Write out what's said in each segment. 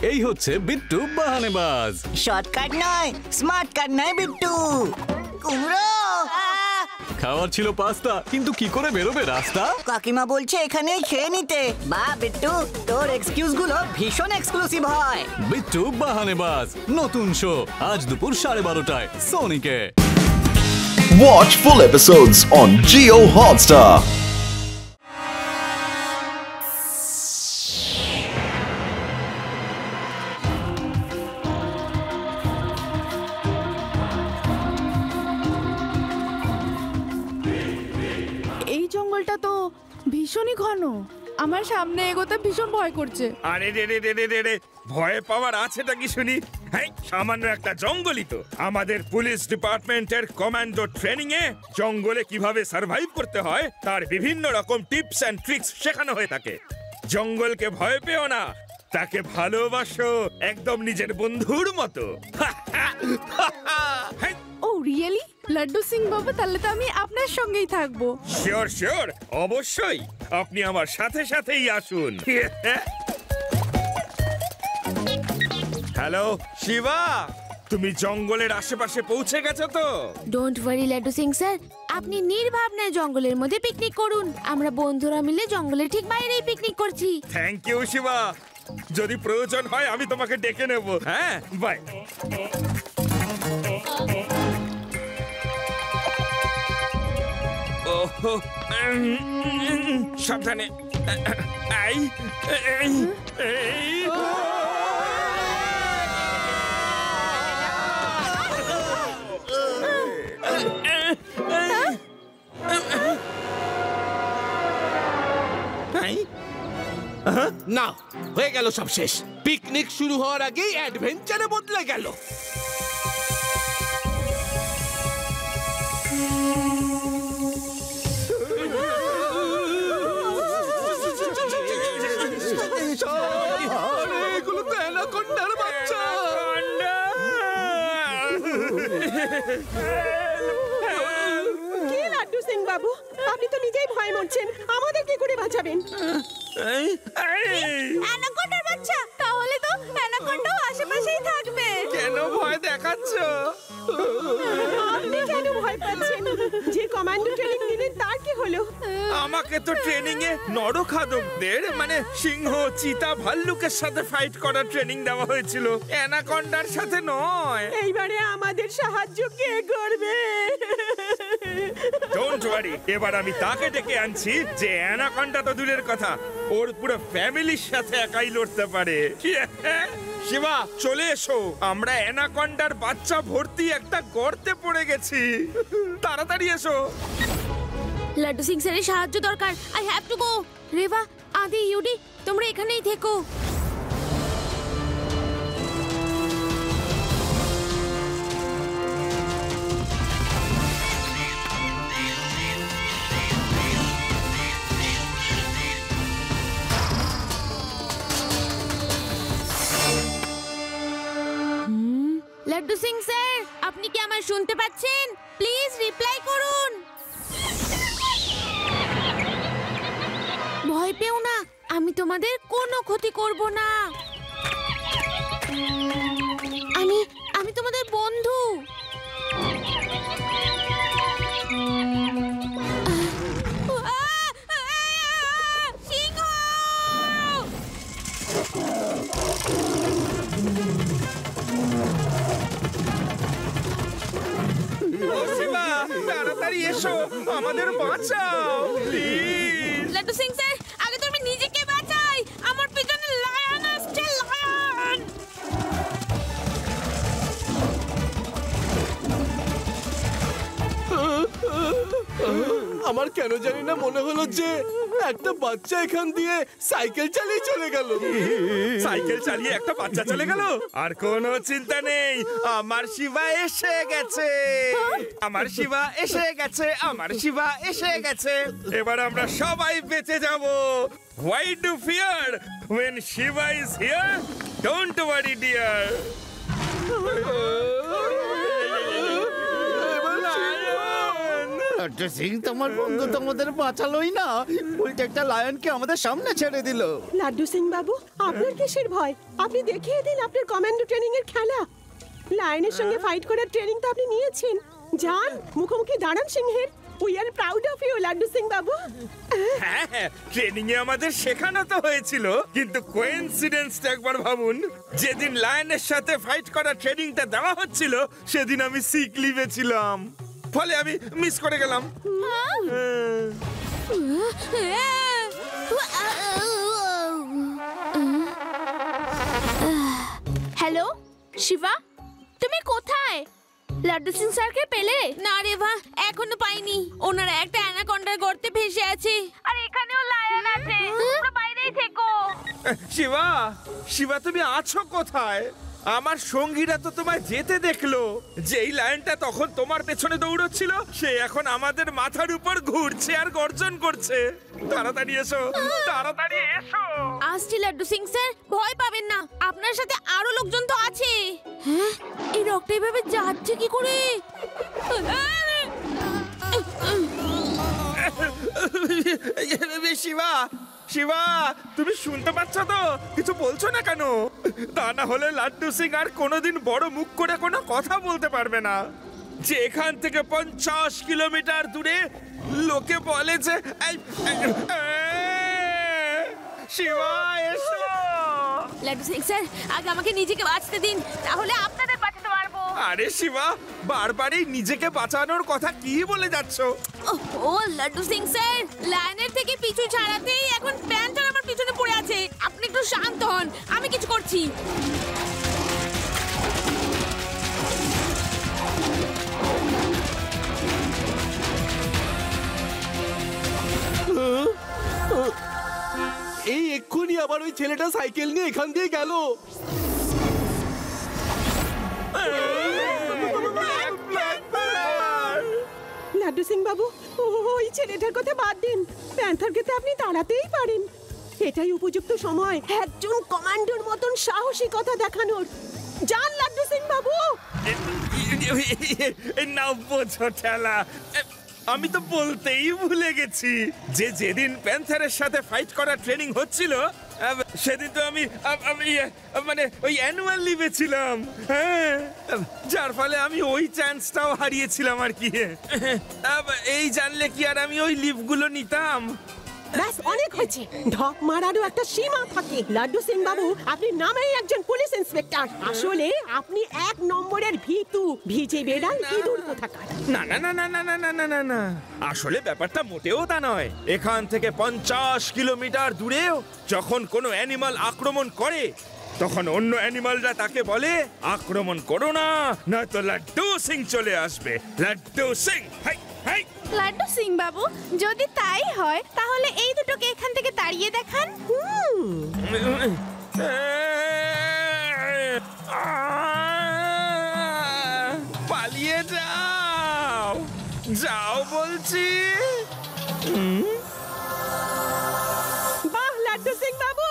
এই হচ্ছে বিট্টু বাহানেবাজ। শর্টকাট নয়, স্মার্ট কাট নয় বিট্টু। কুমড়ো খাওয়ার ছিল পাস্তা, কিন্তু কি করে বেরোবে রাস্তা? কাকিমা বলছে এখানেই খেয়ে নিতে। বা বিট্টু, তোর এক্সকিউজ গুলো ভীষণ এক্সক্লুসিভ হয়। বিট্টু বাহানেবাজ নতুন শো আজ দুপুর 12:30টায় সোনিকে। Watch full episodes on Jio Hotstar. এই জঙ্গলটা তো ভীষণই ঘন, আমার সামনে এগোতে ভীষণ ভয় করছে। আরে রে রে রে রে রে, ভয় পাওয়ার আছেটা কি শুনি? হ্যাঁ, সামান্য একটা জঙ্গলই তো। আমাদের পুলিশ ডিপার্টমেন্টের কমান্ডো ট্রেনিং এ জঙ্গলে কিভাবে সার্ভাইভ করতে হয় তার বিভিন্ন রকম টিপস এন্ড ট্রিক্স শেখানো হয়ে থাকে। জঙ্গলকে ভয় পেও না, তাকে ভালোবাসো একদম নিজের বন্ধুর মতো। ও রিয়েলি? লাড্ডু সিং বাবু, তাহলে তো আমি আপনার সঙ্গেই থাকবো। শিওর শিওর, অবশ্যই আপনি আমার সাথে সাথেই আসুন। হ্যালো শিবা, তুমি জঙ্গলের আশেপাশে পৌঁছে গেছো তো? Don't worry Laddu Singh sir, আপনি নির্ভাবনায় জঙ্গলের মধ্যে পিকনিক করুন। আমরা বন্ধুরা মিলে জঙ্গলের ঠিক বাইরেই পিকনিক করছি। থ্যাংক ইউ শিবা, যদি প্রয়োজন হয় আমি তোমাকে ডেকে নেব। হ্যাঁ, বাই। ওহো, সাবধানে। আই না, হয়ে গেল সব শেষ। পিকনিক শুরু হওয়ার আগেই অ্যাডভেঞ্চারে বদলে গেল। এগুলো তো অ্যানাকোন্ডার বাচ্চা। কি লাড্ডু সিং বাবু, আপনি তো নিজেই ভয় মরছেন, আমাদের কি করে বাঁচাবেন? অ্যানাকোন্ডার বাচ্চা, তাহলে তো অ্যানাকোন্ডাও আশেপাশেই থাকবে। কেন ভয় দেখাচ্ছ? আপনি কেন ভয় পাচ্ছেন? যে কমান্ডো ট্রেনিং দিলেন তার কি হলো? আমাকে তো ট্রেনিং এ নরখাদকদের মানে সিংহ, চিতা, ভাল্লুকের সাথে ফাইট করার ট্রেনিং দেওয়া হয়েছিল, অ্যানাকোন্ডার সাথে নয়। এইবারে আমাদের সাহায্য কে করবে? ডোন্ট ওয়ারি, এবার আমি তাকে ডেকে আনছি যে অ্যানাকোন্ডা তো দূরের কথা, ওর পুরো ফ্যামিলির সাথে একাই লড়তে পারে। শিবা, চলে এসো, আমরা অ্যানাকোন্ডার বাচ্চা ভর্তি একটা গর্তে পড়ে গেছি। তাড়াতাড়ি এসো। লাড্ডু সিং স্যারের সাহায্য দরকার। I have to go. Reba, আদি, ইউডি, তোমরা এখানেই থেকো। লাড্ডু সিং স্যার, আপনি কি আমায় শুনতে পাচ্ছেন? প্লিজ রিপ্লাই করুন। ভয় পেও না, আমি তোমাদের কোনো ক্ষতি করব না। আমি তোমাদের বন্ধু। সিংহ! শিবা, তাড়াতাড়ি এসো, আমাদের বাঁচাও প্লিজ। লাড্ডু সিং স্যার, আগে তো আমি নিজেকে বাঁচাই। আমার পিছনে লায়ন আসছে, লায়ন। আমার কেন জানি না মনে হলো যে একটা বাচ্চা এখান দিয়ে সাইকেল চালিয়ে চলে গেল। সাইকেল চালিয়ে একটা বাচ্চা চলে গেল? আর কোনো চিন্তা নেই, আমার শিবা এসে গেছে, আমার শিবা এসে গেছে, আমার শিবা এসে গেছে। এবার আমরা সবাই বেঁচে যাব। Why do fear when Shiva is here? Don't worry dear. Laddu Singh তোমার বন্ধু তো আমাদের বাঁচালোই না, উল্টে একটা লায়নকে আমাদের সামনে ছেড়ে দিল। লাড্ডু সিং বাবু, আপনার কিসের ভয়? আপনি দেখিয়ে দিন আপনার কমান্ডো ট্রেনিং এর খেলা। লায়নের সঙ্গে ফাইট করার ট্রেনিং তো আপনি নিয়েছেন। যান, মুখোমুখি দাঁড়ান সিংহের। We are proud of you Laddu Singh বাবু। হ্যাঁ, ট্রেনিং এ আমাদের শেখানো তো হয়েছিল, কিন্তু কোইন্সিডেন্সটা একবার ভাবুন, যেদিন লায়নের সাথে ফাইট করার ট্রেনিংটা দেওয়া হচ্ছিল সেদিন আমি সিক লিভে ছিলাম, ফলে আমি মিস করে গেলাম। হ্যালো শিবা, তুমি কোথায়? লাড্ডু সিং স্যারকে পেলে? না রে ভা, এখনো পাইনি। ওনারা একটা অ্যানাকন্ডার গর্তে ভেসে আছে, আর এখানেও লায়ন আছে। তোমরা বাইরেই থেকো। শিবা, শিবা তুমি আছো কোথায়? আমার সঙ্গীরা তো তোমায় যেতে দেখলো। যেই লায়নটা তখন তোমার পেছনে দৌড়চ্ছিল সে এখন আমাদের মাথার উপর ঘুরছে আর গর্জন করছে। তাড়াতাড়ি এসো, তাড়াতাড়ি এসো। আসছি লাড্ডু সিং স্যার, ভয় পাবেন না, আপনার সাথে আরো লোকজন তো আছে। হ্যাঁ, এই রকটা এভাবে যাচ্ছে কি করে? শিবা, শিবা তুমি শুনতে পাচ্ছ তো? কিছু বলছো না কেন? তা না হলে লাড্ডু সিং আর কোনোদিন বড় মুখ করে কোনো কথা বলতে পারবে না। যে এখান থেকে 50 কিলোমিটার দূরে লোকে বলে যে শিবা এসো। লাড্ডু সিং স্যার, আগে আমাকে নিজেকে বাঁচতে দিন, তাহলে আপনাদের বাঁচাতে পারবো। আরে শিবা, বারবারই নিজেকে বাঁচানোর কথা কি বলে যাচ্ছ? ও লাড্ডু সিং স্যার, লাইনের থেকে পিছু ছাড়াতেই এখন প্যান্টার আমার পিছনে পড়ে আছে। আপনি একটু শান্ত হন, আমি কিছু করছি। এই এক্ষুনি আবার ওই ছেলেটা সাইকেল নিয়ে এখান দিয়ে গেল। লাড্ডু সিং বাবু, ওই ছেলেটার কথা বাদ দিন। প্যান্থারকে তো আপনি তাড়াতেই পারেন। এটাই উপযুক্ত সময় একজন কমান্ডোর মতন সাহসিকতা দেখানোর। যান লাড্ডু সিং বাবু। না বোঝো ঠেলা, আমি তো বলতেই ভুলে গেছি যে যেদিন প্যান্থারের সাথে ফাইট করার ট্রেনিং হচ্ছিল সেদিন তো আমি মানে ওই অ্যানুয়াল লিভে ছিলাম। হ্যাঁ, যার ফলে আমি ওই চান্সটাও হারিয়েছিলাম আর কি। এই জানলে কি আর আমি ওই লিভগুলো নিতাম? ব্যাস, অনেক হয়েছে। ঢপ মারারও একটা সীমা থাকে। লাড্ডু সিং বাবু, আপনি নামেই একজন পুলিশ ইন্সপেক্টর, আসলে আপনি 1 নম্বরের ভীতু, ভিজে বেড়াল ইঁদুর কোথাকার। না না না না না না না না না না, আসলে ব্যাপারটা মোটেও তা নয়। এখান থেকে 50 কিলোমিটার দূরেও যখন কোনো অ্যানিমাল আক্রমণ করে তখন অন্য অ্যানিমালরা তাকে বলে আক্রমণ করো না, নয়তো লাড্ডু সিং চলে আসবে। Laddu Singh, hi hi. লাড্ডু সিং বাবু, যদি তাই হয় তাহলে এই দুটোকে এখান থেকে তাড়িয়ে দেখান। পালিয়ে যাও, যাও বলছি। বাহ লাড্ডু সিং বাবু।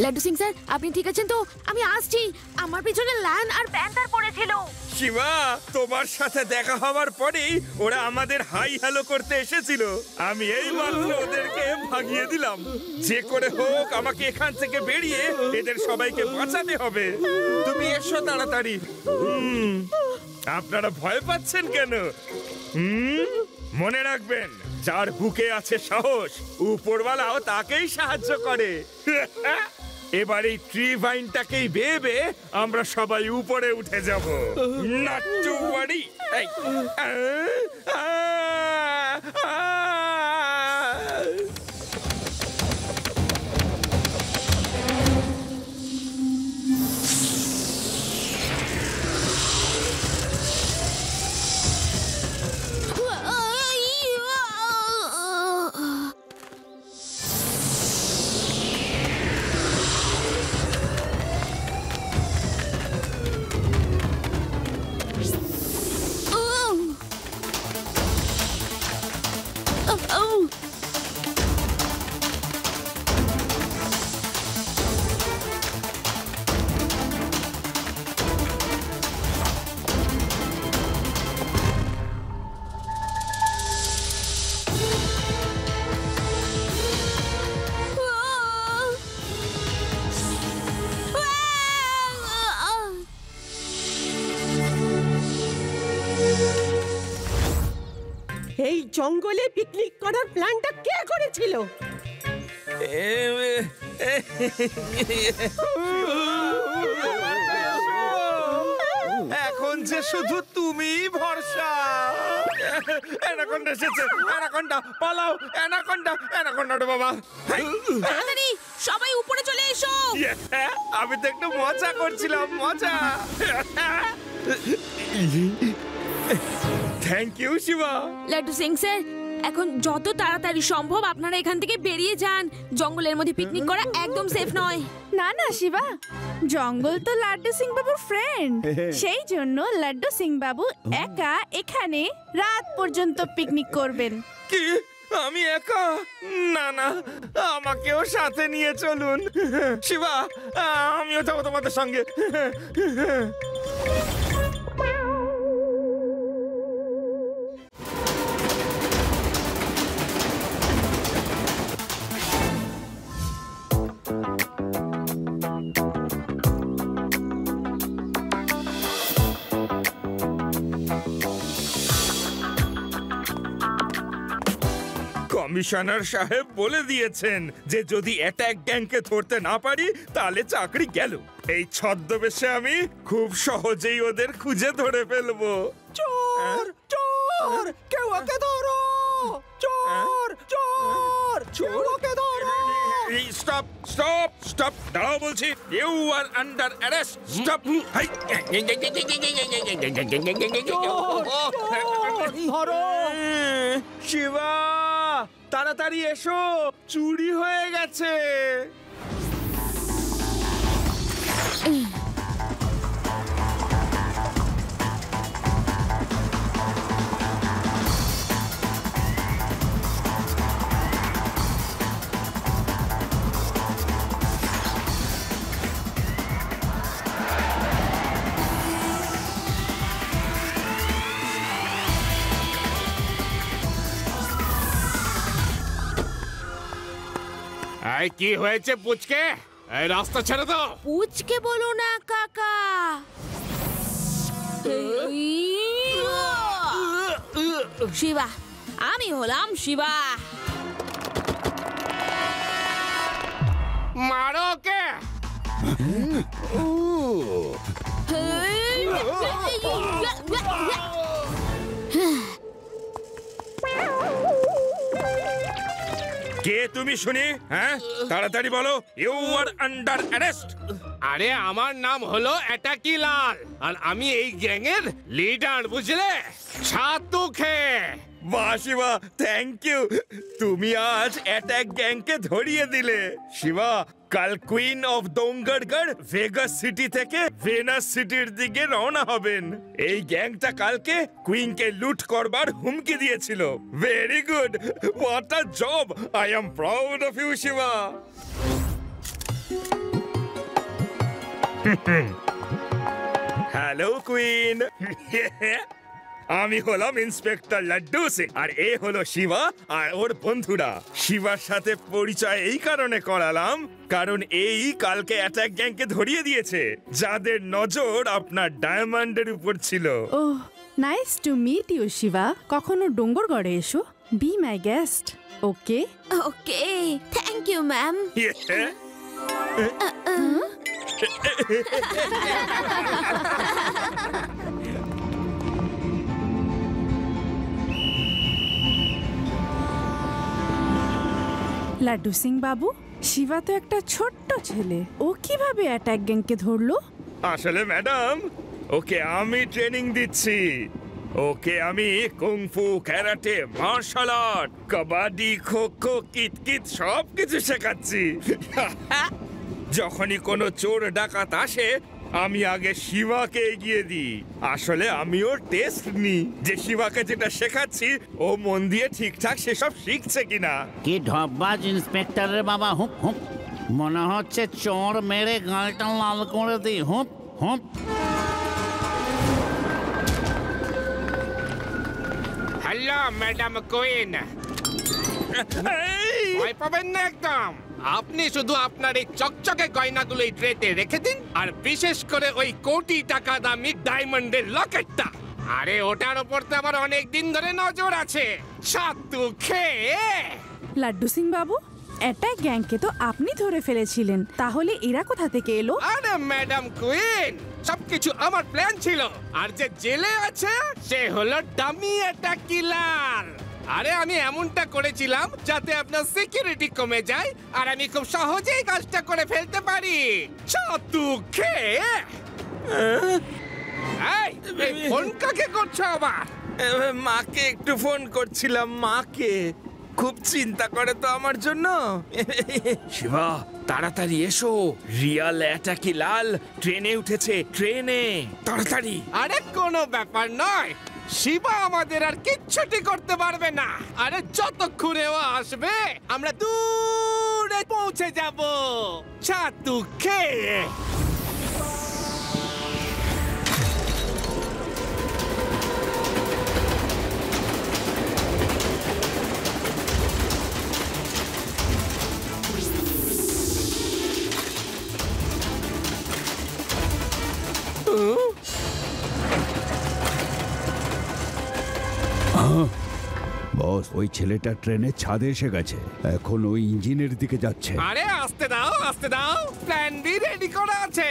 লাড্ডু সিং স্যার, আপনি ঠিক আছেন তো? আমি আসছি। আমার পিছনে লায়ন আর প্যান্থার পড়েছিল। শিবা, তোমার সাথে দেখা হওয়ার পরেই ওরা আমাদের হাই হ্যালো করতে এসেছিল। আমি এই মাত্র ওদেরকে ভাগিয়ে দিলাম। যে করে হোক আমাকে এখান থেকে বেরিয়ে এদের সবাইকে বাঁচাতে হবে। তুমি এসো তাড়াতাড়ি। আপনারা ভয় পাচ্ছেন কেন? মনে রাখবেন, যার বুকে আছে সাহস, উপরওয়ালাও তাকেই সাহায্য করে। এবার এই ট্রি ভাইনটাকেই বেয়ে বেয়ে আমরা সবাই উপরে উঠে যাব। Not to worry. জঙ্গলে পিকনিক করার প্ল্যানটা কে করেছিল? এখন যে শুধু তুমি ভরসা। অ্যানাকন্ডা এসেছে, অ্যানাকন্ডা পালাও, অ্যানাকন্ডা, অ্যানাকন্ডা রে বাবা। তাড়াতাড়ি সবাই উপরে চলে এসো। আমি তো একটু মজা করছিলাম, মজা। Thank you Shiva. Laddu Singh sir, এখন যত তাড়াতাড়ি সম্ভব আপনারা এখান থেকে বেরিয়ে যান। জঙ্গলের মধ্যে পিকনিক করা একদম সেফ নয়। না না শিবা, জঙ্গল তো লাড্ডু সিং বাবুর ফ্রেন্ড, সেই জন্য লাড্ডু সিং বাবু একা এখানে রাত পর্যন্ত পিকনিক করবেন। কি আমি একা? না না, আমাকেও সাথে নিয়ে চলুন শিবা, আমিও যাবো তোমাদের সঙ্গে। কমিশনার সাহেব বলে দিয়েছেন যে যদি অ্যাটাক গ্যাংকে ধরতে না পারি তাহলে চাকরি গেল। এই ছদ্মবেশে আমি খুব সহজেই ওদের খুঁজে ধরে ফেলবো। চোর চোর, কেউ ওকে ধরো! চোর চোর, কেউ ওকে ধরো! স্টপ স্টপ স্টপ, দাঁড়াও বলছি। You are under arrest. Stop. ধরো! শিবা, তাড়াতাড়ি এসো, চুরি হয়ে গেছে। কি হয়েছে পুচকে? এই রাস্তা ছেড়ে দাও। পুচকে বলো না কাকা। শিবা, আমি হলাম শিবা। মারো কে? কে তুমি শুনি? হ্যাঁ, তাড়াতাড়ি বলো। You are under arrest. আরে আমার নাম হলো অ্যাটাকি লাল, আর আমি এই গ্যাংয়ের লিডার, বুঝলে? সাতুখে। বাহ শিবা, থ্যাংক ইউ। তুমি আজ অ্যাটাক গ্যাংকে ধরিয়ে দিলে। শিবা, কাল কুইন অফ দোঙ্গরগড় ভেগাস সিটি থেকে ভেনাস সিটির দিকে রওনা হবেন। এই গ্যাংটা কালকে কুইনকে লুট করবার হুমকি দিয়েছিল। Very good, what a job. I am proud of you Shiva. Hello queen. আমি হলাম ইন্সপেক্টর লাড্ডু সিং, আর এ হলো শিবা আর ওর বন্ধুরা। শিবার সাথে পরিচয় এই কারণে করালাম কারণ এই কালকে অ্যাটাক গ্যাংকে ধরিয়ে দিয়েছে, যাদের নজর আপনার ডায়মন্ডের উপর ছিল। Oh, nice to meet you Shiva. কখনো ডোঙ্গরগড়ে এসো, be my guest. Okay okay, thank you ma'am. Laddu Singh বাবু, শিবা তো একটা ছোট্ট ছেলে, ও কিভাবে অ্যাটাক গ্যাংকে ধরলো? আসলে ম্যাডাম, ওকে আমি ট্রেনিং দিচ্ছি। ওকে আমি kung fu, karate, martial art, kabaddi, kho kho, কিতকিত সব কিছু শেখাচ্ছি। যখনই কোনো চোর ডাকাত আসে আমি আগে শিবাকে এগিয়ে দিই। আসলে আমিও টেস্ট নিই যে শিবাকে যেটা শেখাচ্ছি ও মন দিয়ে ঠিকঠাক সেসব শিখছে কিনা। কি ঢপবাজ ইন্সপেক্টরের বাবা, হুপ হুপ, মনে হচ্ছে চোর মেরে গালটা লাল করে দিই। হুপ হুপ। হ্যালো ম্যাডাম কুইন, ভয় পাবেন না একদম। আপনি শুধু আপনার এই চকচকে গয়নাগুলো এই ট্রেতে রেখে দিন, আর বিশেষ করে ওই কোটি টাকা দামি ডায়মন্ডের লকেটটা। আরে ওটার ওপর তো আমার অনেক দিন ধরে নজর আছে। ছাতু খেয়ে। লাড্ডু সিং বাবু, এটা গ্যাংকে তো আপনি ধরে ফেলেছিলেন, তাহলে এরা কোথা থেকে এলো? আরে ম্যাডাম কুইন, সবকিছু আমার প্ল্যান ছিল। আর যে জেলে আছে সে হলো ডামি এটা কিলার। আরে আমি এমনটা করেছিলাম যাতে আপনার সিকিউরিটি কমে যায় আর আমি খুব সহজেই কাজটা করে ফেলতে পারি। ছাতু খেয়ে। এই ফোন কাকে করছো আবার? মাকে একটু ফোন করছিলাম, মাকে। খুব চিন্তা করে তো আমার জন্য। শিবা, তাড়াতাড়ি এসো, রিয়াল অ্যাটাকি লাল ট্রেনে উঠেছে, ট্রেনে, তাড়াতাড়ি। আরে কোনো ব্যাপার নয়, শিবা আমাদের আর কিচ্ছুটি করতে পারবে না। আরে যতক্ষণে ও আসবে আমরা দূরে পৌঁছে যাব। ছাতু খেয়ে। বস, ওই ছেলেটা ট্রেনের ছাদে এসে গেছে, এখন ওই ইঞ্জিনের দিকে যাচ্ছে। আরে আসতে দাও, আসতে দাও, প্ল্যান বি রেডি করা আছে।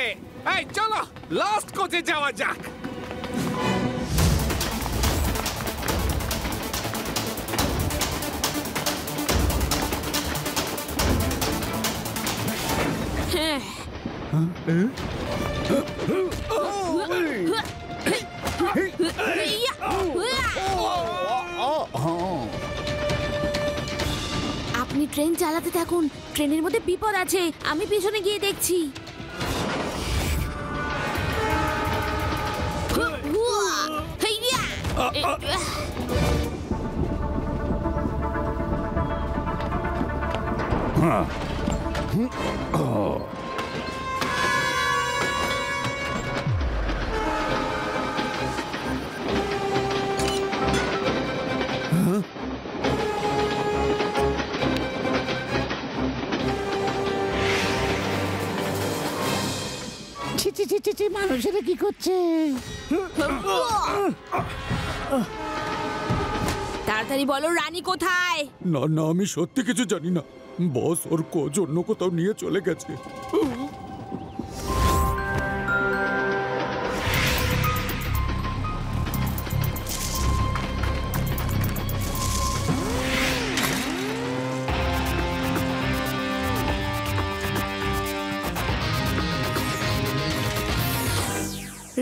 এই চলো লাস্ট কোচে যাওয়া যাক। আপনি ট্রেন চালাতে থাকুন, ট্রেনের মধ্যে বিপদ আছে, আমি পিছনে গিয়ে দেখছি। মানুষেরা কি করছে? তাড়াতাড়ি বলো, রানী কোথায়? না না, আমি সত্যি কিছু জানি না। বস ওর কোচ অন্য কোথাও নিয়ে চলে গেছে।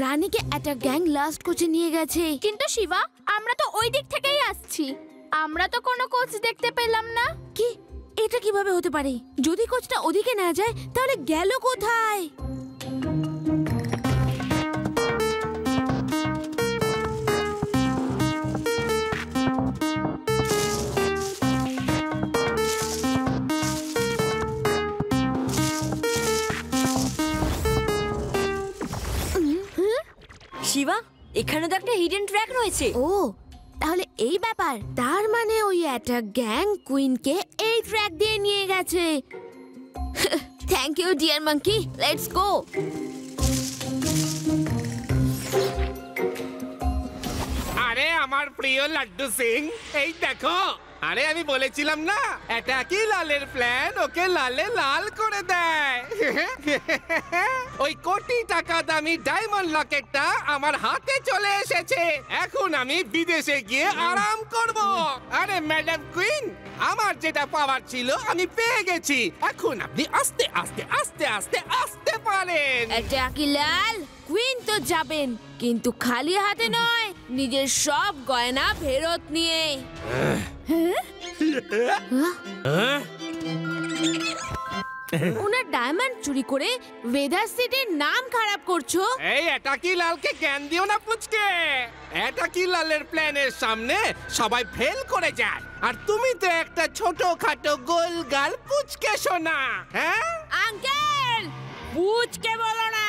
রানীকে একটা গ্যাং লাস্ট কোচে নিয়ে গেছে। কিন্তু শিবা, আমরা তো ওই দিক থেকেই আসছি, আমরা তো কোনো কোচ দেখতে পেলাম না। কি, এটা কিভাবে হতে পারে? যদি কোচটা ওদিকে না যায় তাহলে গেল কোথায়? শিবা, এখানে তো একটা হিডেন ট্র্যাক রয়েছে। ও, তাহলে এই ব্যাপার। তার মানে ওই একটা গ্যাং কুইনকে এই ট্র্যাক দিয়ে নিয়ে গেছে। Thank you dear monkey, let's go. আরে আমার প্রিয় লাড্ডু সিং, এই দেখো। আরে আমি বলেছিলাম না, এটা কি লালের প্ল্যান ওকে লালে লাল করে দেয়। ওই কোটি টাকা দামি ডায়মন্ড লকেটটা আমার হাতে চলে এসেছে। এখন আমি বিদেশে গিয়ে আরাম করব। আরে ম্যাডাম কুইন, আমার যেটা পাওয়ার ছিল আমি পেয়ে গেছি। এখন আপনি আস্তে আস্তে আস্তে আস্তে আসতে পারেন। এটা কি লাল কুইন তো যাবেন, কিন্তু খালি হাতে নয়, নিজের সব গয়না ফেরত নিয়ে। ওনার ডায়মন্ড চুরি করে ওয়েদার সিটির নাম খারাপ করছো। এই এটা কি লালকে জ্ঞান দিও না পুচকে। এটা কি লালের প্ল্যানের সামনে সবাই ফেল করে যায়, আর তুমি তো একটা ছোটখাটো গোলগাল পুচকে শোনা। হ্যাঁ আঙ্কেল, পুচকে বলো না।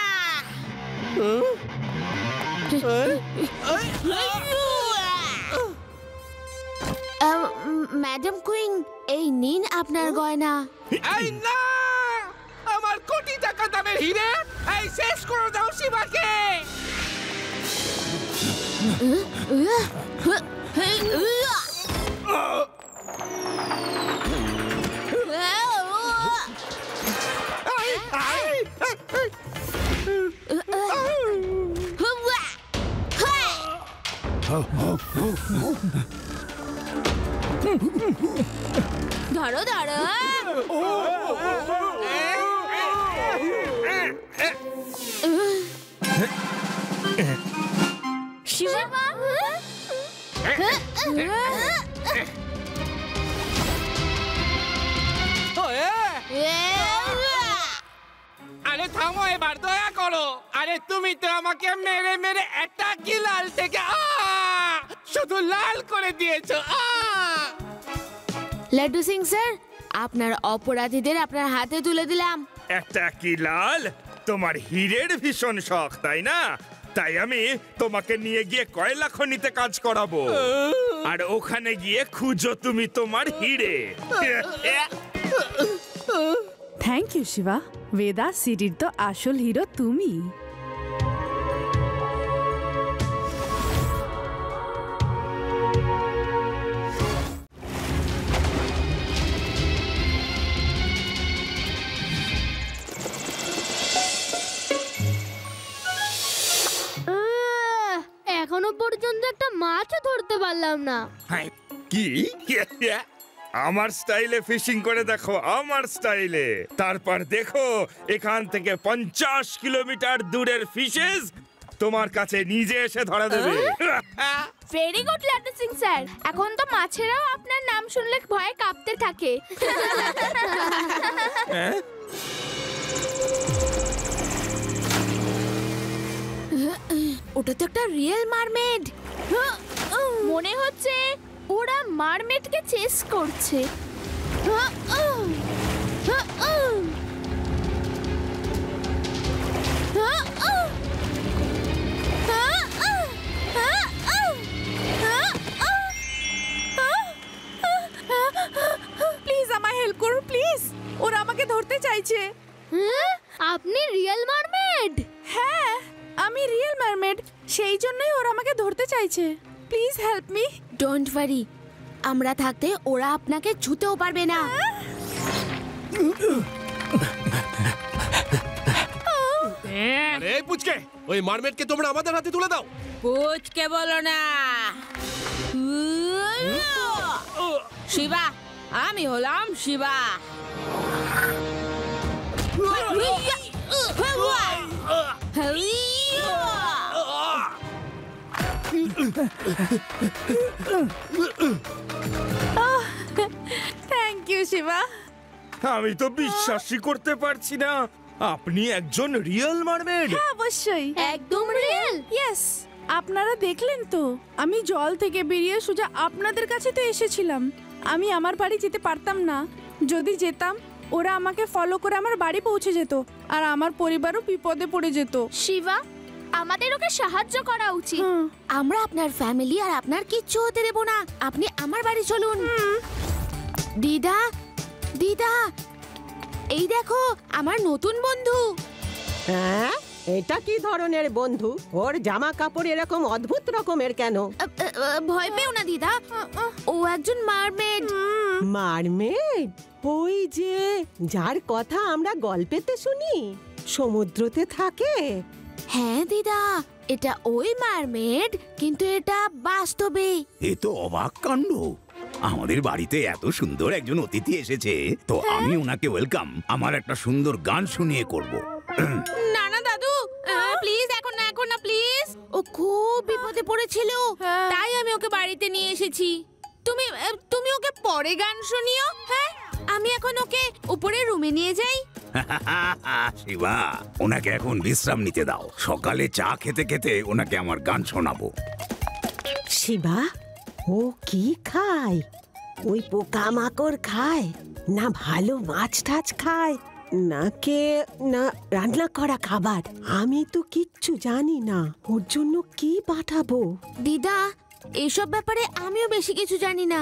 ম্যাডাম কুইন, এই নিন আপনার গয়না। এই না, আমার কোটি টাকা দামের হিরে, এই শেষ করে দাও শিবাকে। ধরো ধরো। শিবা, আরে থামো এবার, দয়া করো। আরে তুমি তো আমাকে মেরে মেরে একটা কি লাল থেকে শুধু লাল করে দিয়েছো। লাড্ডু সিং স্যার, আপনার অপরাধীদের আপনার হাতে তুলে দিলাম। একটা কি লাল? তোমার হীরের ভীষণ শখ তাই না? তাই আমি তোমাকে নিয়ে গিয়ে কয়লা খনিতে কাজ করাবো, আর ওখানে গিয়ে খুঁজো তুমি তোমার হিরে। Thank you Shiva. বেদা সিটির তো আসল হিরো তুমি। এখনো পর্যন্ত একটা মাছও ধরতে পারলাম না। কি? আমার স্টাইলে ফিশিং করে দেখো, আমার স্টাইলে। তারপর দেখো এখান থেকে 50 কিলোমিটার দূরের ফিশেস তোমার কাছে নিজে এসে ধরা দেবে। Very good Laddu Singh sir. এখন তো মাছেরাও আপনার নাম শুনলে ভয়ে কাঁপতে থাকে। ওটা তো একটা রিয়েল মারমেড। মনে হচ্ছে ওরা মারমেডকে চেস করছে। প্লিজ আমায় হেল্প করুন প্লিজ। ওরা আমাকে ধরতে চাইছে। আপনি রিয়েল মারমেড? হ্যাঁ, আমি রিয়েল মারমেড, সেই জন্যই ওরা আমাকে ধরতে চাইছে। Please help me. Don't worry, আমরা থাকতে ওরা আপনাকে ছুঁতেও পারবে না। আরে পুচকে, ওই মারমেডকে তোমরা আমাদের হাতে তুলে দাও। পুচকে বলো না শিবা, আমি হলাম শিবা। Thank you Shiba. আমি তো বিশ্বাসই করতে পারছি না, আপনি একজন রিয়েল মারমেড। হ্যাঁ অবশ্যই, একদম রিয়েল। ইয়েস। আপনারা দেখলেন তো, আমি জল থেকে বেরিয়ে সোজা আপনাদের কাছে তো এসেছিলাম। আমি আমার বাড়ি যেতে পারতাম না। যদি যেতাম ওরা আমাকে ফলো করে আমার বাড়ি পৌঁছে যেত, আর আমার পরিবারও বিপদে পড়ে যেত। শিবা, আমাদের ওকে সাহায্য করা উচিত। আমরা আপনার ফ্যামিলি আর আপনার কিচ্ছু হতে দেব না। আপনি আমার বাড়ি চলুন। দিদা, দিদা, এই দেখো আমার নতুন বন্ধু। হ্যাঁ, এটা কি ধরনের বন্ধু? ওর জামা কাপড় এরকম অদ্ভুত রকমের কেন? ভয় পেও না দিদা, ও একজন মারমেড। মারমেড? ওই যে যার কথা আমরা গল্পেতে শুনি, সমুদ্রতে থাকে। হ্যাঁ দিদা, এটা ওই মারমেড, কিন্তু এটা বাস্তবে। এ তো অবাক কাণ্ড। আমাদের বাড়িতে এত সুন্দর একজন অতিথি এসেছে, তো আমি ওনাকে ওয়েলকাম আমার একটা সুন্দর গান শুনিয়ে করব। না না দাদু, প্লিজ এখন না, এখন না প্লিজ। ও খুব বিপদে পড়েছিল, তাই আমি ওকে বাড়িতে নিয়ে এসেছি। তুমি তুমি ওকে পরে গান শুনিও। হ্যাঁ, আমি এখন ওকে উপরে রুমে নিয়ে যাই। শিবা, ওনাকে এখন বিশ্রাম নিতে দাও। সকালে চা খেতে খেতে ওনাকে আমার গান শোনাবো। শিবা, ও কি খায়? ওই পোকামাকড় খায় না ভালো মাছ টাছ খায়, নাকে না রান্না করা খাবার? আমি তো কিচ্ছু জানি না। ওর জন্য কি পাঠাবো? দিদা, এসব ব্যাপারে আমিও বেশি কিছু জানি না।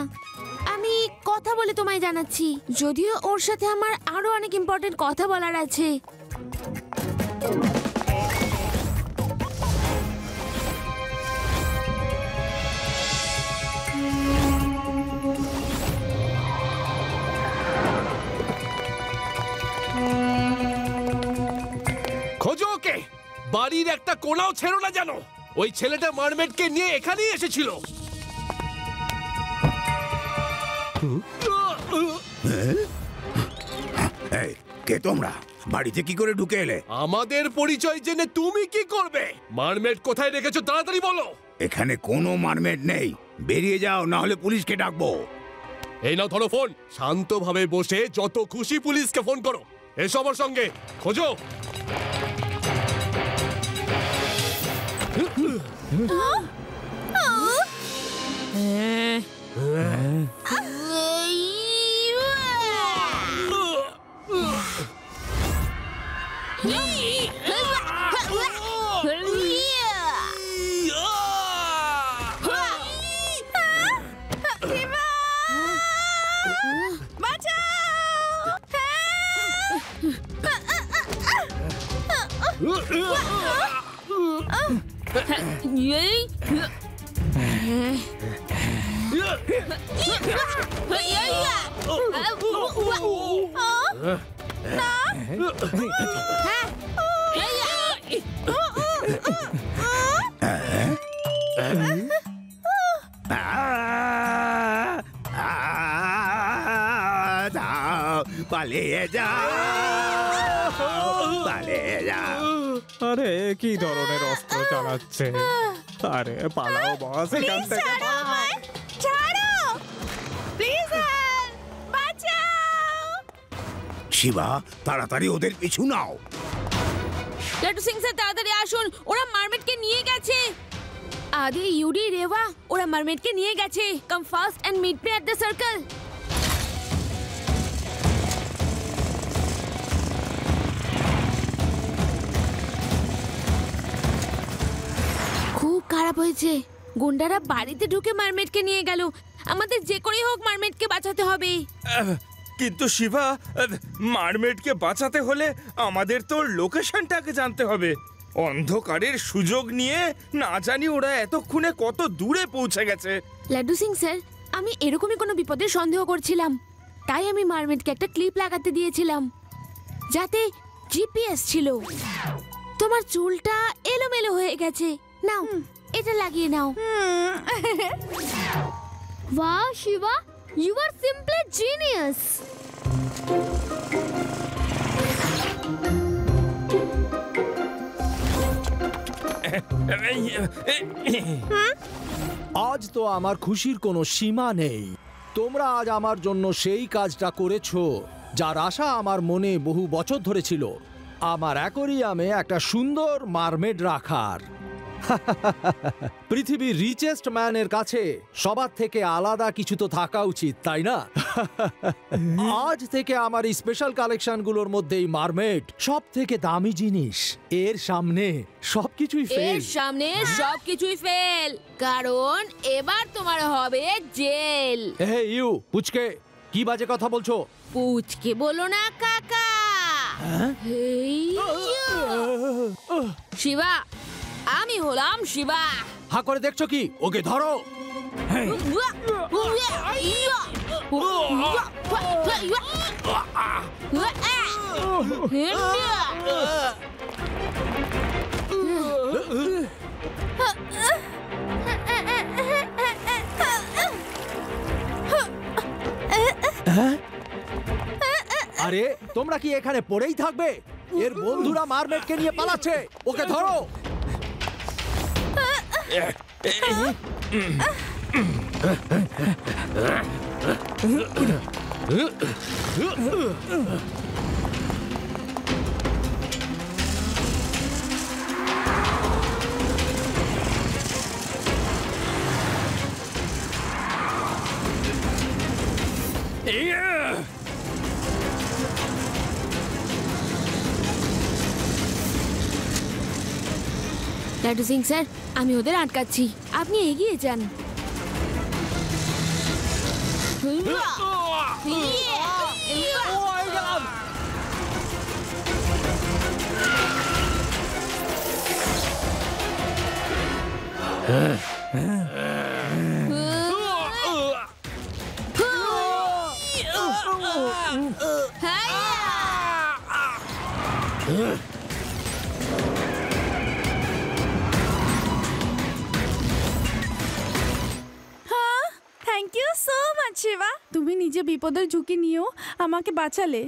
আমি কথা বলে তোমায় জানাচ্ছি, যদিও ওর সাথে আমার আরো অনেক ইম্পর্টেন্ট কথা বলার আছে। ওকে বাড়ির একটা কোনাও ছেড়ো না জানো। ওই ছেলেটা মারমেডকে নিয়ে এখানেই এসেছিল। এই, কে তোমরা? বাড়িতে কি করে ঢুকে এলে? আমাদের পরিচয় জেনে তুমি কি করবে? মারমেড কোথায় রেখেছো তাড়াতাড়ি বলো। এখানে কোনো মারমেড নেই, বেরিয়ে যাও না হলে পুলিশকে ডাকবো। এই নাও ধরো ফোন, শান্তভাবে বসে যত খুশি পুলিশকে ফোন করো। এসো আমার সঙ্গে, খোঁজো। পালিয়ে যাও, পালিয়ে যাও। আরে কি ধরনের অস্ত্র চালাচ্ছে? আরে পালাও বস এখান থেকে। শিবা, তাড়াতাড়ি ওদের পিছু নাও। লাড্ডু সিং স্যার তাড়াতাড়ি আসুন, ওরা মারমেডকে নিয়ে গেছে। আদি, ইউডি, রেওয়া, ওরা মারমেডকে নিয়ে গেছে। Come fast and meet me at the circle. খুব খারাপ হয়েছে, গুন্ডারা বাড়িতে ঢুকে মারমেডকে নিয়ে গেল। আমাদের যে করেই হোক মারমেডকে বাঁচাতে হবে। কিন্তু শিবা, মারমেডকে বাঁচাতে হলে আমাদের তো লোকেশনটাকে জানতে হবে। অন্ধকারের সুযোগ নিয়ে না জানি ওরা এতক্ষণে কত দূরে পৌঁছে গেছে। লাড্ডু সিং স্যার, আমি এরকমই কোনো বিপদের সন্দেহ করছিলাম, তাই আমি মারমেডকে একটা ক্লিপ লাগাতে দিয়েছিলাম যাতে জিপিএস ছিল। তোমার চুলটা এলোমেলো হয়ে গেছে, নাও এটা লাগিয়ে নাও। Wow, Shiva, you are simply genius. আজ তো আমার খুশির কোনো সীমা নেই। তোমরা আজ আমার জন্য সেই কাজটা করেছো যার আশা আমার মনে বহু বছর ধরে ছিল, আমার অ্যাকোরিয়ামে একটা সুন্দর মারমেড রাখার। পৃথিবীর রিচেস্ট ম্যানের কাছে সবার থেকে আলাদা কিছু তো থাকা উচিত, তাই না? আজ থেকে আমার এই স্পেশাল কালেকশনগুলোর মধ্যেই মারমেড সব থেকে দামি জিনিস। এর সামনে সবকিছুই ফেল। এর সামনে সবকিছুই ফেল, কারণ এবার তোমার হবে জেল। হে ইউ পুচকে, কি বাজে কথা বলছো? পুচকে বলো না কাকা। শিবা, আমি হলাম শিবা। হা করে দেখছো কি? ওকে ধরো। আরে তোমরা কি এখানে পড়েই থাকবে? এর বন্ধুরা মারমেডকে নিয়ে পালাচ্ছে, ওকে ধরো। লাড্ডু সিং স্যার, আমি ওদের আটকাচ্ছি, আপনি এগিয়ে যান। নিজে বিপদের ঝুঁকি নিয়েও আমাকে বাঁচালে।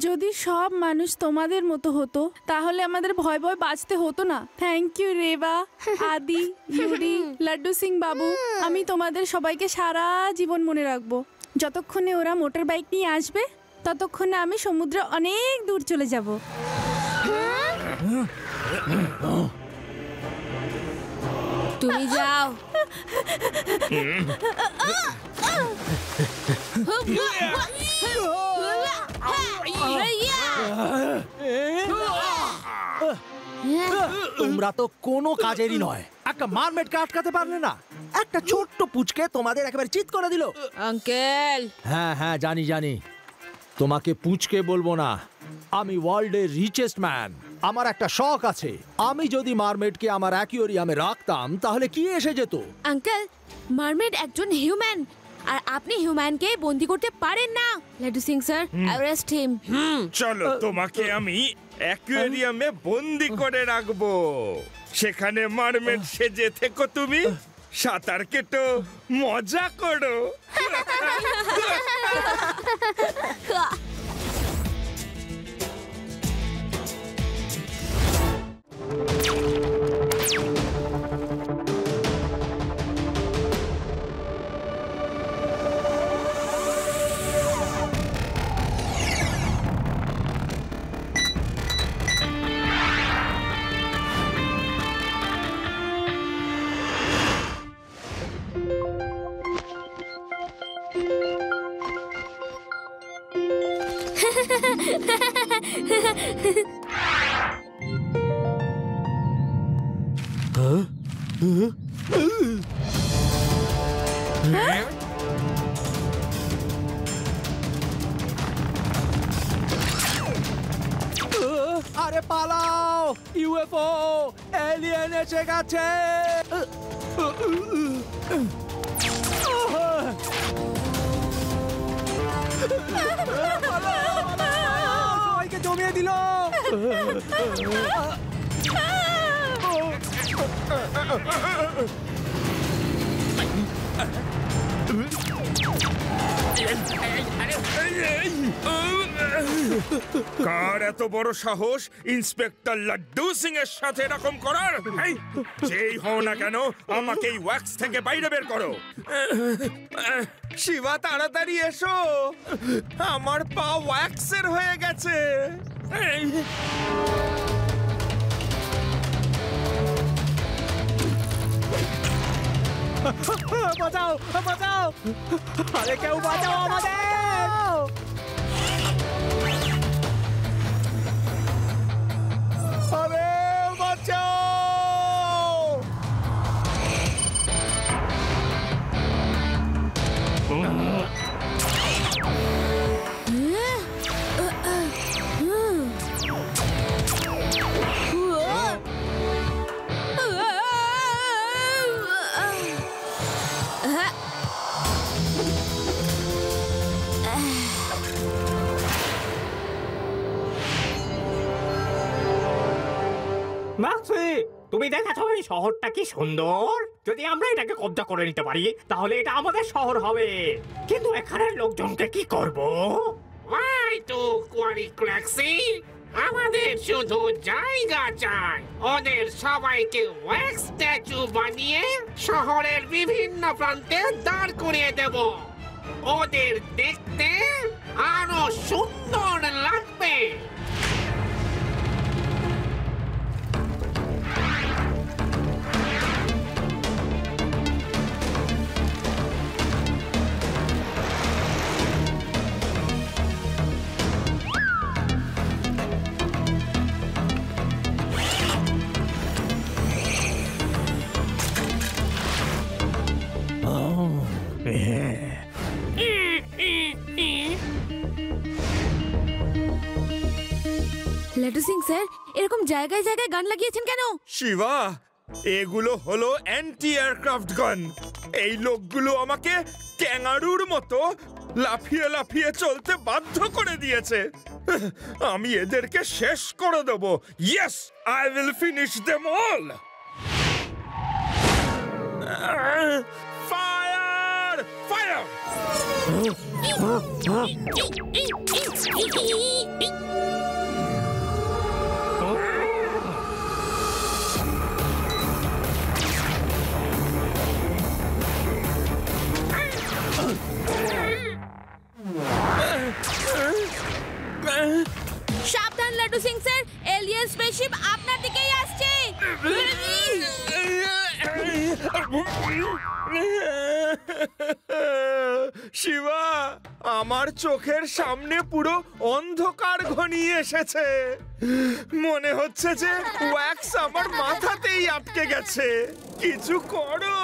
যদি সব মানুষ তোমাদের মতো হতো তাহলে আমাদের ভয় ভয় বাঁচতে হতো না। থ্যাংক ইউ রেবা, আদি, ইউরি, লাড্ডু সিং বাবু। আমি তোমাদের সবাইকে সারা জীবন মনে রাখবো। যতক্ষণে ওরা মোটর বাইক নিয়ে আসবে ততক্ষণে আমি সমুদ্রে অনেক দূর চলে যাব। তুমি যাও। তোমরা তো কোনো কাজেরই নয়। একটা মারমেডকে আটকাতে পারলে না। একটা ছোট্ট পুচকে তোমাদের একেবারে চিৎ করে দিল। আঙ্কেল। হ্যাঁ হ্যাঁ জানি জানি, তোমাকে পুচকে বলবো না। আমি ওয়ার্ল্ডের রিচেস্ট ম্যান। আমার একটা শখ আছে, আমি যদি মারমেডকে আমার অ্যাকুয়ারিয়ামে রাখতাম তাহলে কি এসে যেত? আঙ্কেল, মারমেড একজন হিউম্যান আর আপনি হিউম্যানকে বন্দি করতে পারেন না। Laddu Singh sir, arrest him. চলো তোমাকে আমি অ্যাকুয়ারিয়ামে বন্দি করে রাখবো। সেখানে মারমেড সেজে থেকো তুমি, সাঁতার কেটো, মজা করো। আরে পালাও, ইউএফও, এলিয়েন এসে গেছে। সবাইকে জমিয়ে দিল। কার এত বড় সাহস ইন্সপেক্টর লাড্ডু সিং এর সাথে এরকম করার? যেই হও না কেন আমাকে এই ওয়্যাক্স থেকে বাইরে বের করো। শিবা তাড়াতাড়ি এসো, আমার পা ওয়্যাক্সের হয়ে গেছে। বাঁচাও বাঁচাও, আরে কেউ বাঁচাও আমাদের। আরে বাঁচাও। মাক্সি, তুমি দেখেছো এই শহরটা কি সুন্দর? যদি আমরা এটাকে কব্জা করে নিতে পারি তাহলে এটা আমাদের শহর হবে। কিন্তু এখানের লোকজনকে কি করব? আমাদের শুধু জায়গা চাই। ওদের সবাইকে ওয়্যাক্স স্ট্যাচু বানিয়ে শহরের বিভিন্ন প্রান্তে দাঁড় করিয়ে দেব। ওদের দেখতে আরো সুন্দর লাগবে। লাড্ডু সিং স্যার, এরকম জায়গায় জায়গায় গান লাগিয়েছেন কেন? শিবা, এগুলো হলো অ্যান্টি এয়ারক্রাফট গান। এই লোকগুলো আমাকে ক্যাঙ্গারুর মতো লাফিয়ে লাফিয়ে চলতে বাধ্য করে দিয়েছে। আমি এদেরকে শেষ করে দেব। Yes, I will finish them all. Fire! Fire! সাবধান Laddu Singh sir, alien spaceship আপনার দিকেই আসছে। শিবা, আমার চোখের সামনে পুরো অন্ধকার ঘনিয়ে এসেছে। মনে হচ্ছে যে ওয়্যাক্স আমার মাথাতেই আটকে গেছে। কিছু করো।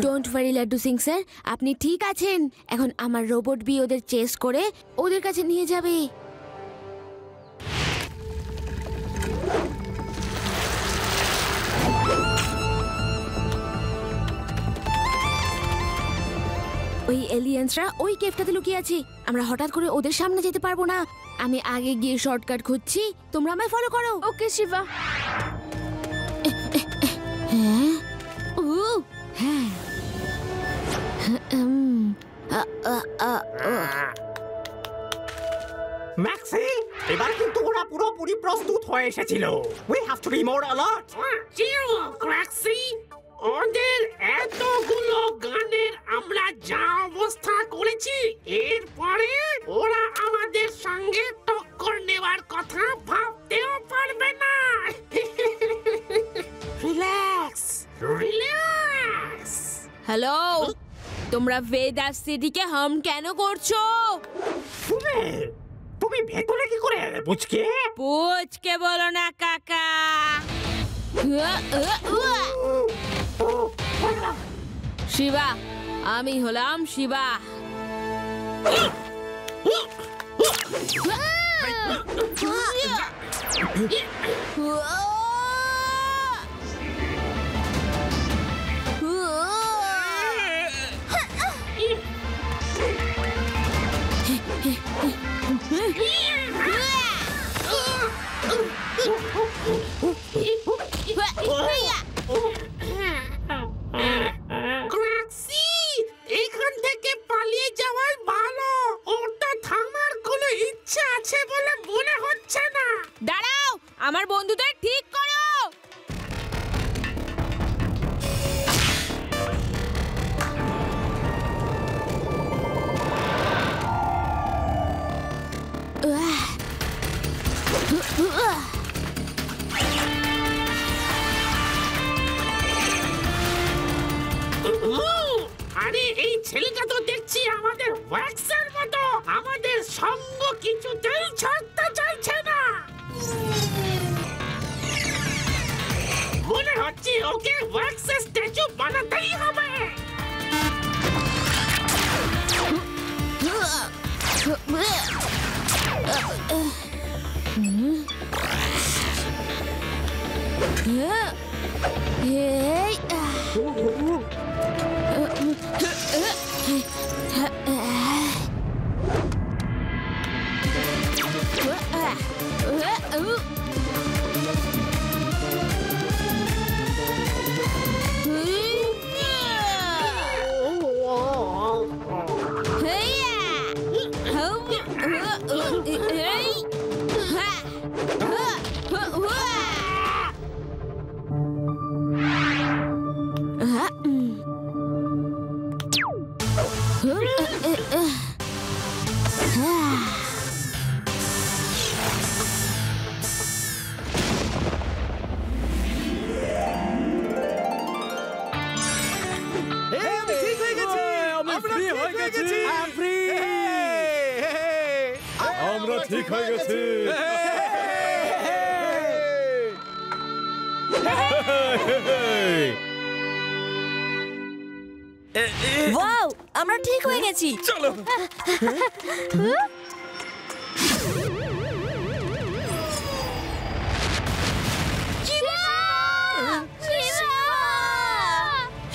Don't worry Laddu Singh sir, আপনি ঠিক আছেন। এখন আমার রোবট বি ওদের চেস করে ওদের কাছে নিয়ে যাবে। ওই এলিয়েন্সরা ওই কেভটাতে লুকিয়ে আছে। আমরা হঠাৎ করে ওদের সামনে যেতে পারবো না। আমি আগে গিয়ে শর্টকাট খুঁজছি, তোমরা আমায় ফলো করো। ওকে শিবা। হ্যাঁ, ও হ্যাঁ, ম্যাক্সি, এবার কিন্তু ওরা পুরোপুরি প্রস্তুত হয়ে এসেছিল। We have to be more alert. Jio maxi, ওদের এতগুলো গানের আমরা যা অবস্থা করেছি, এরপরে ওরা আমাদের সঙ্গে টক্কর নেওয়ার কথা ভাবতেও পারবে না। Relax, relax. হ্যালো, তোমরা ভেদার সিটিকে হাম কেন করছো? তুমি ভেতরে কি করে এলে পুচকে? পুচকে বলো না কাকা। শিবা, আমি হলাম শিবা। ক্র্যাক্সি, এখান থেকে পালিয়ে যাওয়াই ভালো। ওর তো থামার কোনো ইচ্ছা আছে বলে মনে হচ্ছে না। দাঁড়াও, আমার বন্ধুদের ঠিক করো। আরে এই ছেলেটা তো দেখছি আমাদের ওয়্যাক্সের মতো। আমাদের সঙ্গ কিছুতেই ছাড়তে চাইছে না। মনে হচ্ছে ওকে ওয়্যাক্সের স্ট্যাচু বানাতেই হবে। আমরা ঠিক হয়ে গেছি। ওয়াও, আমরা ঠিক হয়ে গেছি। চলো।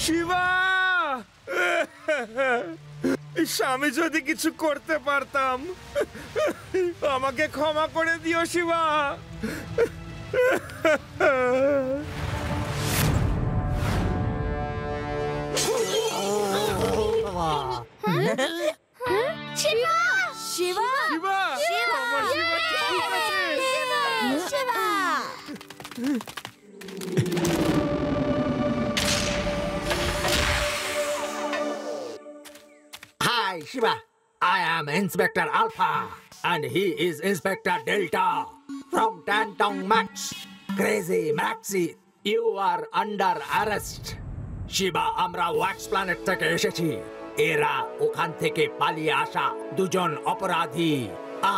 শিবা, আমি যদি কিছু করতে পারতাম। আমাকে ক্ষমা করে দিও Shiva. Shiva Shiva Shiva Shiva Hi, Shiva. I am Inspector Alpha, and he is Inspector Delta from Tantong Max. Crazy Maxi, you are under arrest. Shiva, আমরা ওয়াক্স প্ল্যানেট থেকে এসেছি। এরা ওখান থেকে পালিয়ে আসা দুজন অপরাধী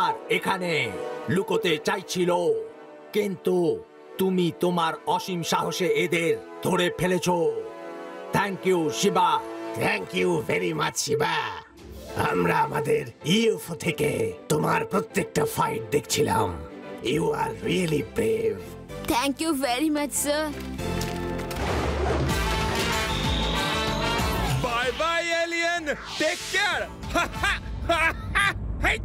আর এখানে লুকোতে চাইছিল, কিন্তু তুমি তোমার অসীম সাহসে এদের ধরে ফেলেছো। Thank you Shiva. Thank you very much Shiva. আমরা আমাদের ইউএফও থেকে তোমার প্রত্যেকটা ফাইট দেখছিলাম। You are really brave. Thank you very much sir. Bye bye alien, take care. Hey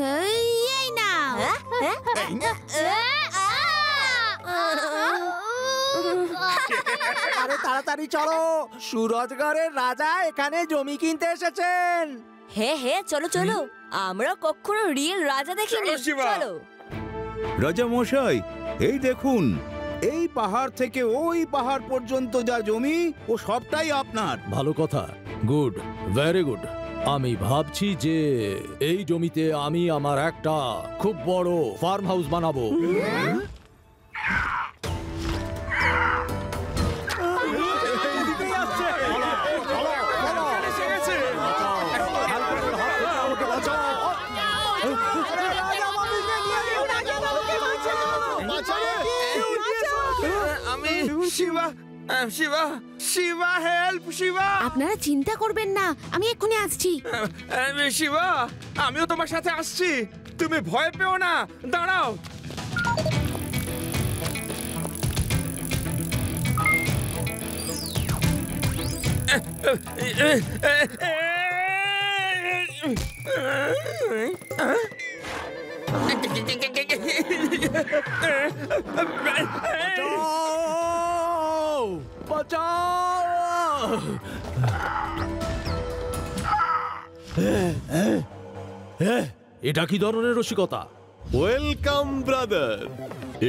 hey এই নাও। আরে তাড়াতাড়ি চলো, সুরজগড়ের রাজা এখানে জমি কিনতে এসেছেন। হ্যাঁ হ্যাঁ চলো চলো, আমরা কখনো রিয়েল রাজা দেখিনি। চলো রাজা মশাই, এই দেখুন, এই পাহাড় থেকে ওই পাহাড় পর্যন্ত যা জমি ও সবটাই আপনার। ভালো কথা, গুড, ভেরি গুড। আমি ভাবছি যে এই জমিতে আমি আমার একটা খুব বড় ফার্ম হাউস বানাবো। আমি শিবা, শিবা, শিবা, হেল্প শিবা। আপনারা চিন্তা করবেন না, আমি এক্ষুনি আসছি। শিবা, আমিও তোমার সাথে আসছি, তুমি ভয় পেও না, দাঁড়াও। এটা কি ধরনের রসিকতা? ওয়েলকাম ব্রাদার,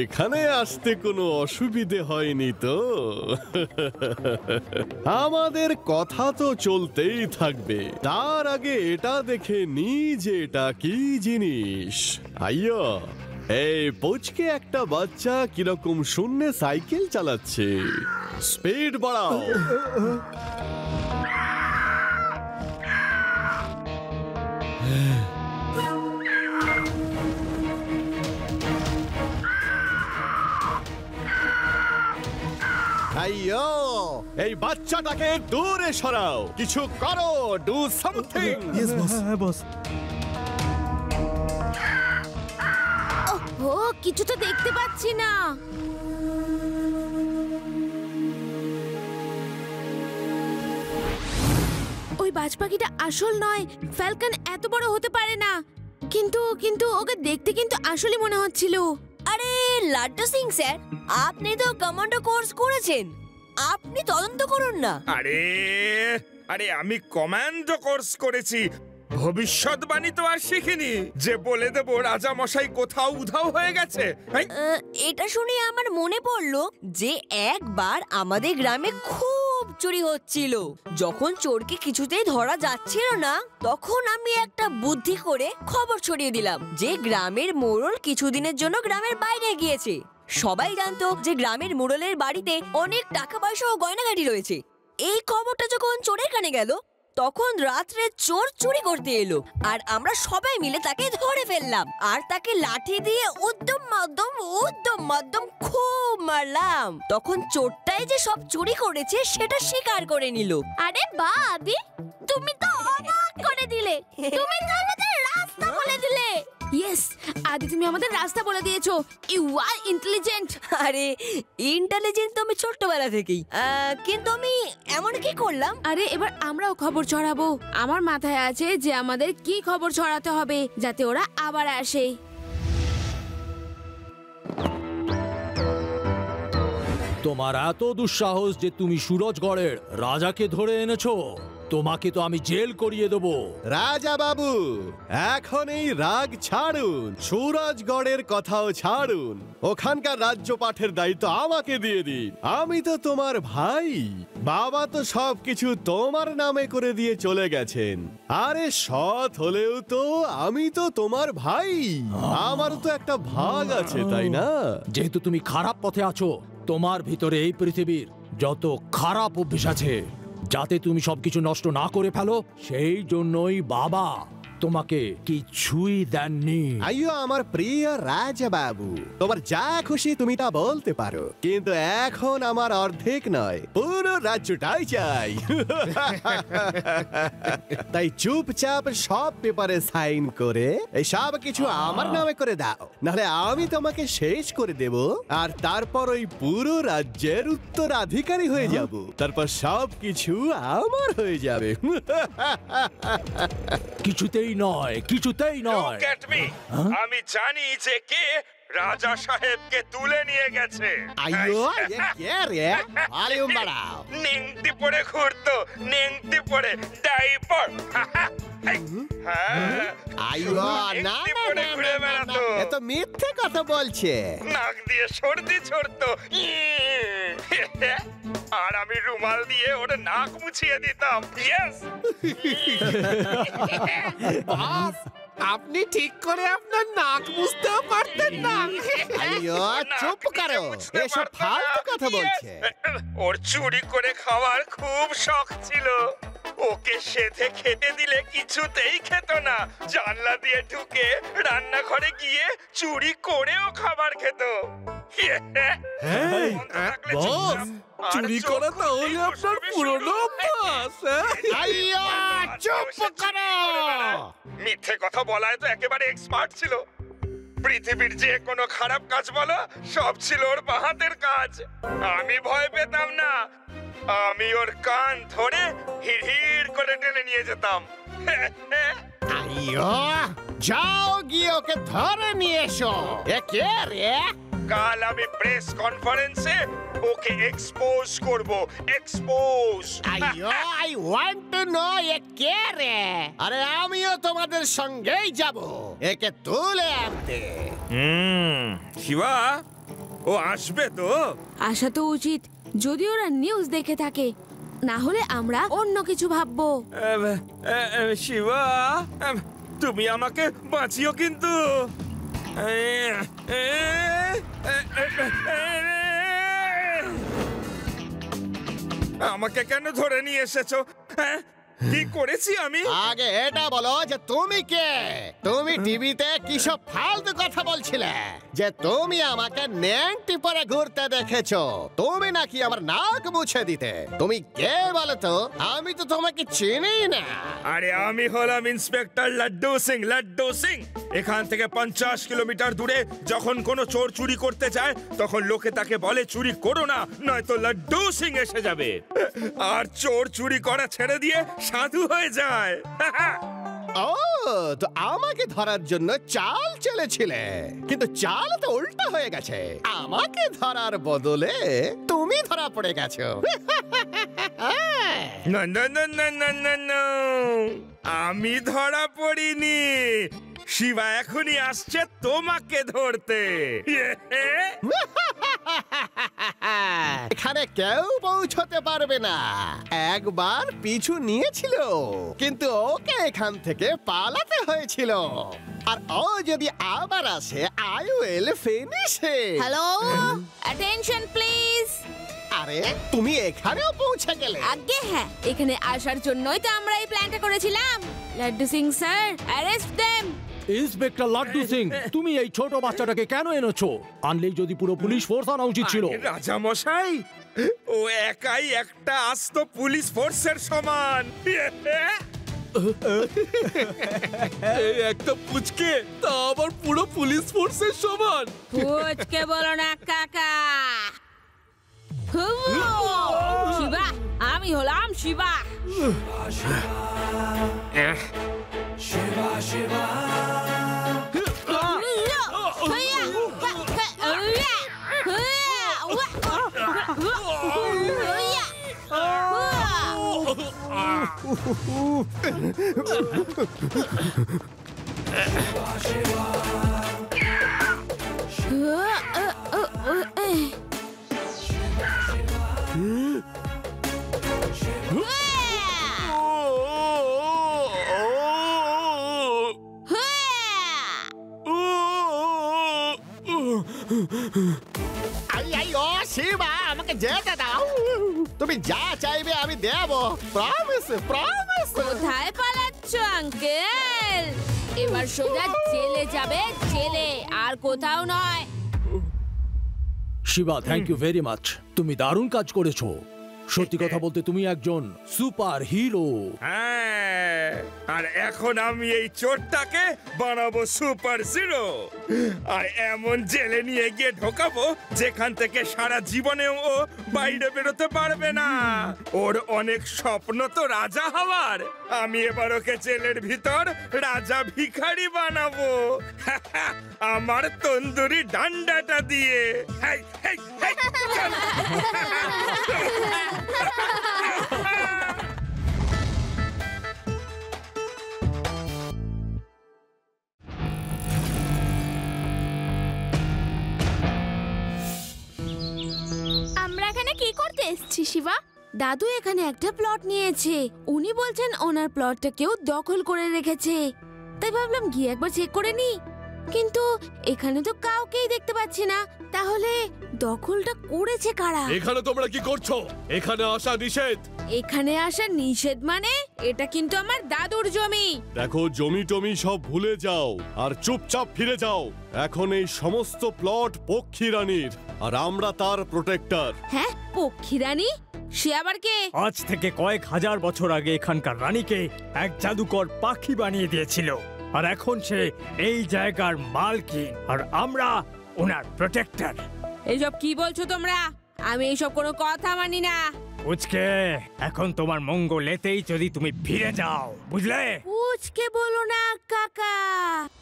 এখানে আসতে কোনো অসুবিধে হয়নি তো? আমাদের কথা তো চলতেই থাকবে, তার আগে এটা দেখে নি যে এটা কি জিনিস। আইয়ো, এই পুচকে একটা বাচ্চা কিরকম শূন্যে সাইকেল চালাচ্ছে। স্পিড বাড়াও। আইয়ো, এই বাচ্চাটাকে দূরে সরাও, কিছু করো, ডু সামথিং। Yes boss. হ্যাঁ বস। ও কিছু তো দেখতে পাচ্ছি না। ওই বাজ পাখিটা আসল নয়, ফ্যালকন এত বড় হতে পারে না। কিন্তু কিন্তু ওকে দেখতে কিন্তু আসলই মনে হচ্ছিল। আরে লাড্ডু সিং স্যার, আপনি তো কমান্ডো কোর্স করেছেন, আপনি তদন্ত করুন না। আরে আরে আমি কমান্ডো কোর্স করেছি, ভবিষ্যৎবাণী তো আর শিখিনি যে বলে দেব রাজা মশাই কোথাও উধাও হয়ে গেছে। এটা শুনে আমার মনে পড়লো যে একবার আমাদের গ্রামে খুব চুরি হচ্ছিল। যখন চোরকে কিছুতেই ধরা যাচ্ছিল না, তখন আমি একটা বুদ্ধি করে খবর ছড়িয়ে দিলাম যে গ্রামের মোড়ল কিছুদিনের জন্য গ্রামের বাইরে গিয়েছে। সবাই জানতো যে গ্রামের মোড়লের বাড়িতে অনেক টাকা পয়সা ও গয়নাগাটি রয়েছে। এই খবরটা যখন চোরের কানে গেল, তখন রাত্রে চোর চুরি করতে এলো, আর আমরা সবাই মিলে তাকে ধরে ফেললাম আর তাকে লাঠি দিয়ে উদ্যম মধ্যম খুব মারলাম। তখন চোরটাই যে সব চুরি করেছে সেটা স্বীকার করে নিল। আরে বাদি, তুমি তো অবাক করে দিলে, তুমি তো আমাদের রাস্তা বলে দিলে। ইয়েস, আদি তুমি আমাদের রাস্তা বলে দিয়েছো। You are intelligent. আরে ইন্টেলিজেন্ট তো আমি ছোট্টবেলা থেকেই, কিন্তু আমি এমন কি করলাম? আরে এবার আমরাও খবর ছড়াবো। আমার মাথায় আছে যে আমাদের কি খবর ছড়াতে হবে যাতে ওরা আবার আসে। তোমার এত দুঃসাহস যে তুমি সুরজগড়ের রাজাকে ধরে এনেছো? তোমাকে তো আমি জেল করিয়ে দেবো। রাজা বাবু, এখন এই রাগ ছাড়ুন, সুরজগড়ের কথাও ছাড়ুন, ওখানকার রাজ্য পাঠের দায়িত্ব আমাকে দিয়ে দিন। আমি তো তোমার ভাই, বাবা তো সবকিছু তোমার নামে করে দিয়ে চলে গেছেন। আরে সৎ হলেও তো আমি তো তোমার ভাই, আমার তো একটা ভাগ আছে, তাই না? যেহেতু তুমি খারাপ পথে আছো, তোমার ভিতরে এই পৃথিবীর যত খারাপ অভ্যেস আছে, যাতে তুমি সবকিছু নষ্ট না করে ফেলো, সেই জন্যই বাবা তোমাকে কিছুই দেননি। আইয়ো আমার প্রিয় রাজা বাবু, তোমার যা খুশি তুমি তা বলতে পারো, কিন্তু এখন আমার অর্ধেক নয়, পুরো রাজ্যটাই চাই। তাই চুপচাপ সব পেপারে সাইন করে এই সব কিছু আমার নামে করে দাও, নাহলে আমি তোমাকে শেষ করে দেব, আর তারপর ওই পুরো রাজ্যের উত্তরাধিকারী হয়ে যাব। তারপর সব কিছু আমার হয়ে যাবে। কিছুতেই নয়, কিছুতেই নয়। Look at me! আমি জানি যে কে রাজা সাহেবকে তুলে নিয়ে গেছে। আইয়ো, এ কে রে? ভলিউম বাড়াও। নেংটি পরে ঘুরতো, নেংটি পরে ডাইপার। আইয়ো, না না না, এ তো মিথ্যে কথা বলছে। নাক দিয়ে সর্দি ছড়তো, আর আমি রুমাল দিয়ে ওর নাক মুছিয়ে দিতাম। ইয়েস। বাস, আপনি ঠিক করে আপনার নাক মুছতেও পারতেন না। আইয়ো, চুপ করো, এসব ফালতু কথা বলছে। ওর চুরি করে খাওয়ার খুব শখ ছিল। ওকে সেধে খেতে দিলে কিছুতেই খেত না। জানলা দিয়ে ঢুকে রান্নাঘরে গিয়ে চুরি করেও খাবার খেত। বস, চুরি করা তাহলে আপনার পুরনো অভ্যাস। আইয়ো, চুপ করো। মিথ্যে কথা বলায় তো একেবারে এক্সপার্ট ছিল। পৃথিবীর যে কোনো খারাপ কাজ বলো, সব ছিল ওর বাহাতের কাজ। আমি ভয় পেতাম না, আমি ওর কান ধরে হিড় করে টেনে নিয়ে যেতাম। আইয়ো, যাও গিয়ে ওকে ধরে নিয়ে এসো। এ কে রে? কাল আমি প্রেস কনফারেন্সে ওকে এক্সপোজ করব। এক্সপোজ। আইয়ো, আই ওয়ান্ট টু নো এ কে রে? আরে আমিও তোমাদের সঙ্গেই যাব একে তুলে আনতে। শিবা, ও আসবে তো? আসা তো উচিত, যদি ওরা নিউজ দেখে থাকে, না হলে আমরা অন্য কিছু ভাববো। শিবা, তুমি আমাকে বাঁচিও কিন্তু। আমাকে কেন ধরে নিয়ে এসেছো? কি করেছি আমি? আগে এটা বলো যে তুমি কে? তুমি টিভিতে কি সব ফালতু কথা বলছিলে যে তুমি আমাকে নেংটি পরে ঘুরতে দেখেছো? তুমি নাকি আমার নাক মুছে দিতে? তুমি কে বলো তো? আমি তো তোমাকে চিনি না। আরে আমি হলাম ইন্সপেক্টর লাড্ডু সিং। লাড্ডু সিং এখান থেকে 50 কিলোমিটার দূরে যখন কোনো চোর চুরি করতে যায়, তখন লোকে তাকে বলে চুরি করো না, নয়তো লাড্ডু সিং এসে যাবে। আর চোর চুরি করা ছেড়ে দিয়ে সাধু হয়ে যায়। ও, তো আমাকে ধরার জন্য চাল চলেছিলে, কিন্তু চাল তো উল্টা হয়ে গেছে। আমাকে ধরার বদলে তুমি ধরা পড়ে গেছো। না না না না না না না, আমি ধরা পড়িনি। শিবা এখনই আসছে তোমাকে ধরতে। এখানে কেউ পৌঁছতে পারবে না। একবার পিছু নিয়েছিল, কিন্তু ওকে এখান থেকে পালাতে হয়েছিল। আর ও যদি আবার আসে, I will finish him. Hello, attention please. আরে তুমি এখানেও পৌঁছে গেলে? আগে হ্যাঁ, এখানে আসার জন্যই তো আমরা এই প্ল্যানটা করেছিলাম। Laddu Singh sir, arrest them. Inspector Laddu Singh, তুমি এই ছোট বাচ্চাটাকে কেন এনেছো? আনলেই যদি পুরো পুলিশ ফোর্স আনা উচিত ছিল। রাজা মশাই, ও একাই একটা আস্ত পুলিশ ফোর্সের সমান। এই একটা পুচকে তা আবার পুরো পুলিশ ফোর্সের সমান। পুচকে বলো না কাকা। শিবা, আমি হলাম শিবা। শিবা, আমাকে যেতে দাও। তুমি যা চাইবে আমি দেব, প্রমিস প্রমিস। কোথায় পালাচ্ছ আঙ্কেল? এবার সোজা জেলে যাবে, জেলে, আর কোথাও নয়। Shiva, thank you very much. তুমি দারুণ কাজ করেছো। সত্যি কথা বলতে তুমি একজন সুপার হিরো। হ্যাঁ, আর এখন আমি এই চোরটাকে বানাবো সুপার হিরো, আর এমন জেলে নিয়ে গিয়ে ঢোকাবো যেখান থেকে সারা জীবনেও ও বাইরে বেরোতে পারবে না। ওর অনেক স্বপ্ন তো রাজা হওয়ার। আমি এবার ওকে জেলের ভিতর রাজা ভিখারি বানাবো আমার তন্দুরি ডান্ডাটা দিয়ে। হেই, হেই, হেই, চল। আমরা এখানে কি করতে এসেছি শিবা? দাদু এখানে একটা প্লট নিয়েছে। উনি বলছেন ওনার প্লটটা কেউ দখল করে রেখেছে, তাই ভাবলাম গিয়ে একবার চেক করে নি। কিন্তু এখানে তো কাউকেই দেখতে পাচ্ছি না। তাহলে দখলটা করেছে কারা? এখানে তোমরা কি করছো? এখানে আসা নিষেধ। এখানে আসা নিষেধ মানে? এটা কিন্তু আমার দাদুর জমি। দেখো, জমি টমি সব ভুলে যাও আর চুপচাপ ফিরে যাও। এখন এই সমস্ত প্লট পক্ষী রানীর, আর আমরা তার প্রোটেক্টর। হ্যাঁ, পক্ষী রানী? সে আবার কে? আজ থেকে কয়েক হাজার বছর আগে এখানকার রানীকে এক জাদুকর পাখি বানিয়ে দিয়েছিল, আর এখন সে এই জায়গার মালকিন, আর আমরা ওনার প্রোটেক্টর। এইসব কি বলছো তোমরা? আমি এইসব কোনো কথা মানি না। পুচকে, এখন তোমার মঙ্গলেতেই যদি তুমি ফিরে যাও, বুঝলে? পুচকে বলো না কাকা।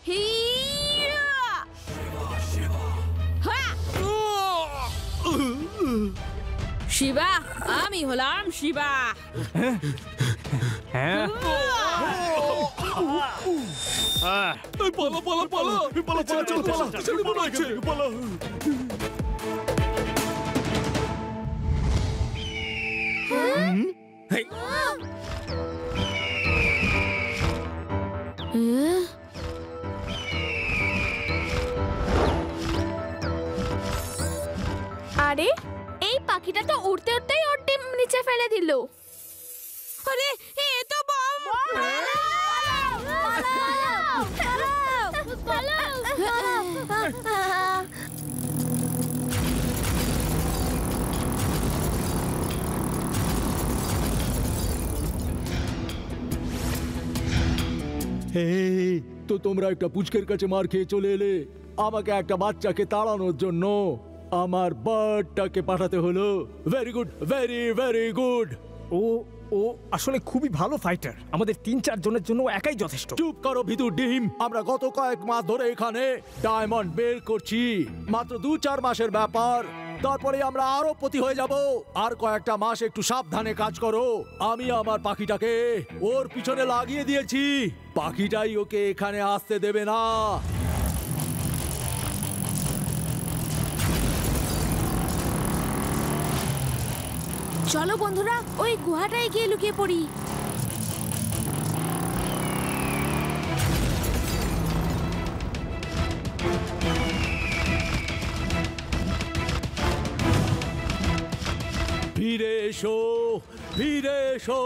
হিয়া! হা! শিবা, আমি হলাম শিবা। হ্যাঁ, পালা পালা পালা পালা, চল চল পালা, ছেড়ে মনে হচ্ছে পালা। আরে, এই পাখিটা তো উড়তে উড়তেই ওর ডিম নিচে ফেলে দিল। আরে, এ তো বম! তো তোমরা একটা পুচকের কাছে মার খেয়ে চলে এলে, আমাকে একটা বাচ্চাকে তাড়ানোর জন্য আমার বার্ডটাকে পাঠাতে হলো। Very good, very very good. ও আসলে খুবই ভালো ফাইটার। আমাদের ৩-৪ জনের জন্য একাই যথেষ্ট। চুপ করো ভিতর ডিম। আমরা গত কয়েক মাস ধরে এখানে ডায়মন্ড বের করছি। মাত্র 2-4 মাসের ব্যাপার, তারপরে আমরা আরো পতি হয়ে যাব। আর কয়েকটা মাস একটু সাবধানে কাজ করো। আমি আমার পাখিটাকে ওর পিছনে লাগিয়ে দিয়েছি। পাখিটাই ওকে এখানে আসতে দেবে না। চলো বন্ধুরা, ওই গুহাটায় গিয়ে লুকিয়ে পড়ি। ফিরে এসো, ফিরে এসো।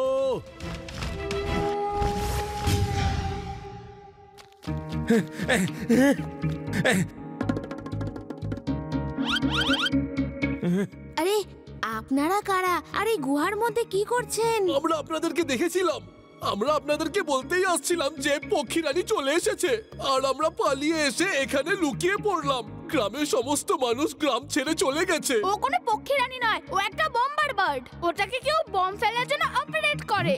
আরে, আপনারা কারা? আর এই গুহার মধ্যে কি করছেন? আমরা আপনাদেরকে দেখেছিলাম। আমরা আপনাদেরকে বলতেই আসছিলাম যে পক্ষী রানী চলে এসেছে, আর আমরা পালিয়ে এসে এখানে লুকিয়ে পড়লাম। গ্রামের সমস্ত মানুষ গ্রাম ছেড়ে চলে গেছে। ও কোনো পক্ষী রানী নয়, ও একটা বোম্বার বার্ড। ওটাকে কেউ বম ফেলার জন্য অপারেট করে।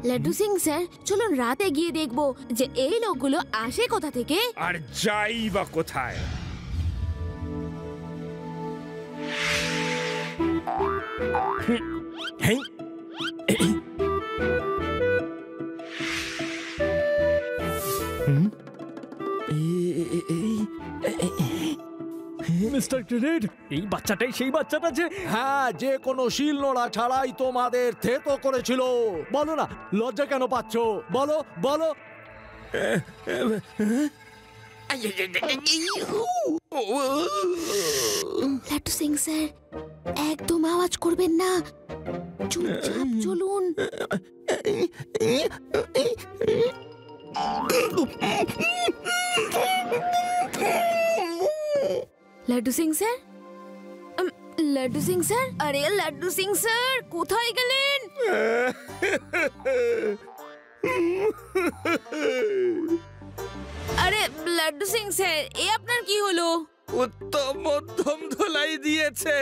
লাড্ডু সিং স্যার, চলুন রাতে গিয়ে দেখবো যে এই লোকগুলো আসে কোথা থেকে আর যাই বা কোথায়। মিস্টার ক্রেডিট, এই বাচ্চাটাই সেই বাচ্চাটা যে হ্যাঁ, যে কোনো শিল নোড়া ছাড়াই তোমাদের থেতো করেছিল। বলো না, লজ্জা কেন পাচ্ছ? বলো বলো। লাড্ডু সিং স্যার, একদম আওয়াজ করবেন না, চুপচাপ চলুন। লাড্ডু সিং স্যার, লাড্ডু সিং স্যার, আরে লাড্ডু সিং স্যার কোথায় গেলেন? আরে লাড্ডু সিং স্যার, এ আপনার কি হলো? উত্তম মধ্যম ধোলাই দিয়েছে।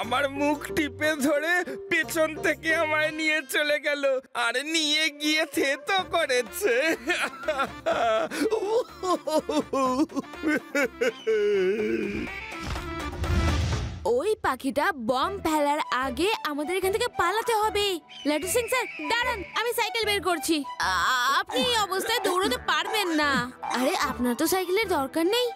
আমার মুখ টিপে ধরে পেছন থেকে আমায় নিয়ে চলে গেল, আর নিয়ে গিয়ে থেতো করেছে। ওই পাখিটা বম ফেলার আগে আমাদের এখান থেকে পালাতে হবে। লাড্ডু সিং স্যার দাঁড়ান, আমি সাইকেল বের করছি। আপনি এই অবস্থায় দৌড়তে পারবেন না। আরে আপনার তো সাইকেলের দরকার নেই।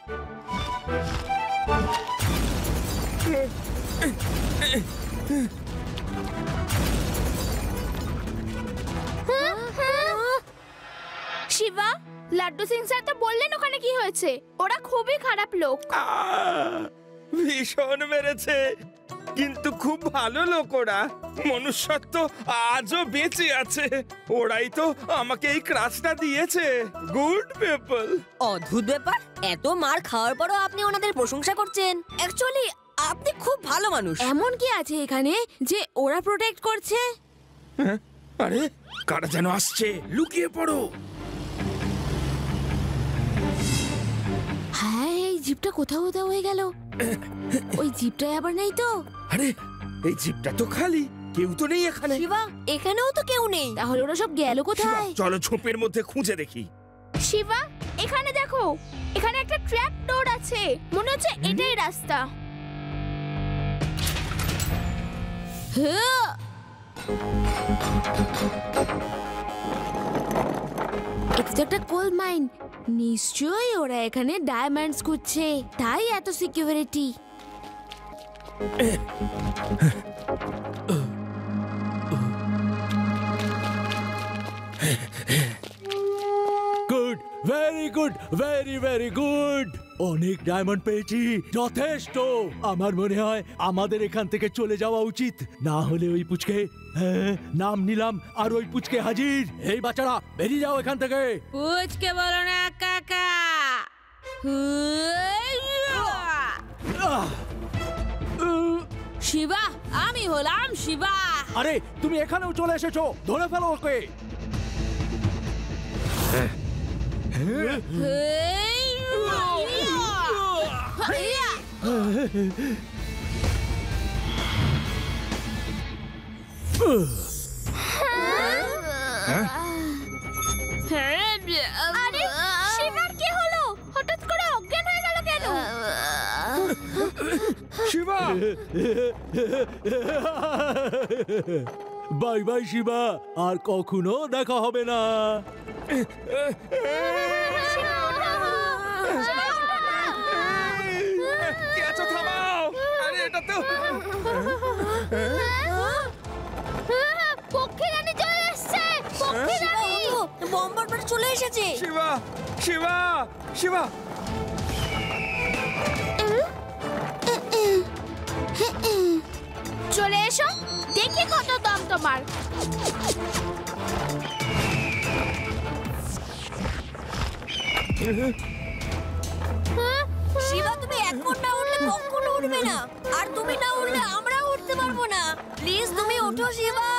শিবা, লাড্ডু সিং স্যার তো বললেন ওখানে কি হয়েছে। ওরা খুবই খারাপ লোক। ভীষণ মেরেছে, কিন্তু খুব ভালো লোক ওরা। মনুষ্যত্ব আজও বেঁচে আছে। ওরাই তো আমাকে এই ক্রাশটা দিয়েছে। Good people. অদ্ভুত ব্যাপার, এত মার খাওয়ার পরও আপনি ওনাদের প্রশংসা করছেন। অ্যাকচুয়ালি আপনি খুব ভালো মানুষ। এমন কি আছে এখানে যে ওরা প্রোটেক্ট করছে? আরে কারা যেন আসছে, লুকিয়ে পড়ো। হ্যাঁ, এই জিপটা কোথাও কোথাও হয়ে গেল। ওই জিপটাই আবার নেই তো? আরে এই জিপটা তো খালি, কেউ তো নেই এখানে। শিবা, এখানেও তো কেউ নেই। তাহলে ওরা সব গেল কোথায়? চলো ঝোপের মধ্যে খুঁজে দেখি। শিবা, এখানে দেখো, এখানে একটা ট্র্যাপ ডোর আছে। মনে হচ্ছে এটাই রাস্তা। এটা তো একটা কোল মাইন। নিশ্চয়ই ওরা এখানে ডায়মন্ডস খুঁজছে, তাই এত security. Good, very good, very very good. অনেক ডায়মন্ড পেয়েছি, যথেষ্ট। আমার মনে হয় আমাদের এখান থেকে চলে যাওয়া উচিত, না হলে ওই পুচকে নাম নিলাম আর ওই পুচকে হাজির। এই বাচ্চারা বেরিয়ে যাও এখান থেকে। পুচকে বলো না কাকা। শিবা, আমি হলাম শিবা। আরে তুমি এখানেও চলে এসেছো, ধরে ফেলো ওকে। আরে শিবার কি হলো? হঠাৎ করে অজ্ঞান হয়ে গেল কেন? শিবা, বাই বাই শিবা, আর কখনো দেখা হবে না। পক্ষী রানী চলে এসেছে। পক্ষী রানী বম্বার চলে এসেছে। শিবা, শিবা, শিবা। চলে এসো, দেখি কত দম তোমার। শিবা, তুমি এখন না উঠলে কখনো উঠবে না, আর তুমি না উঠলে আমরা উঠতে পারবো না। প্লিজ তুমি ওঠো Shiva.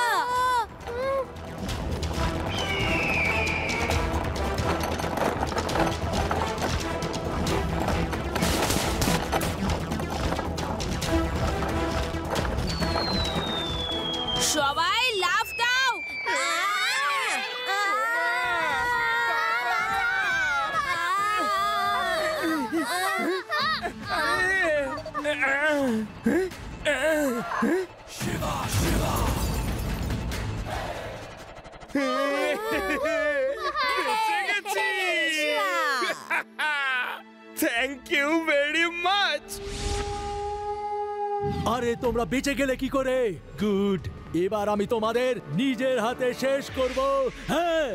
Thank you very much. আরে তোমরা বেঁচে গেলে কি করে? গুড, এবার আমি তোমাদের নিজের হাতে শেষ করব। হ্যাঁ,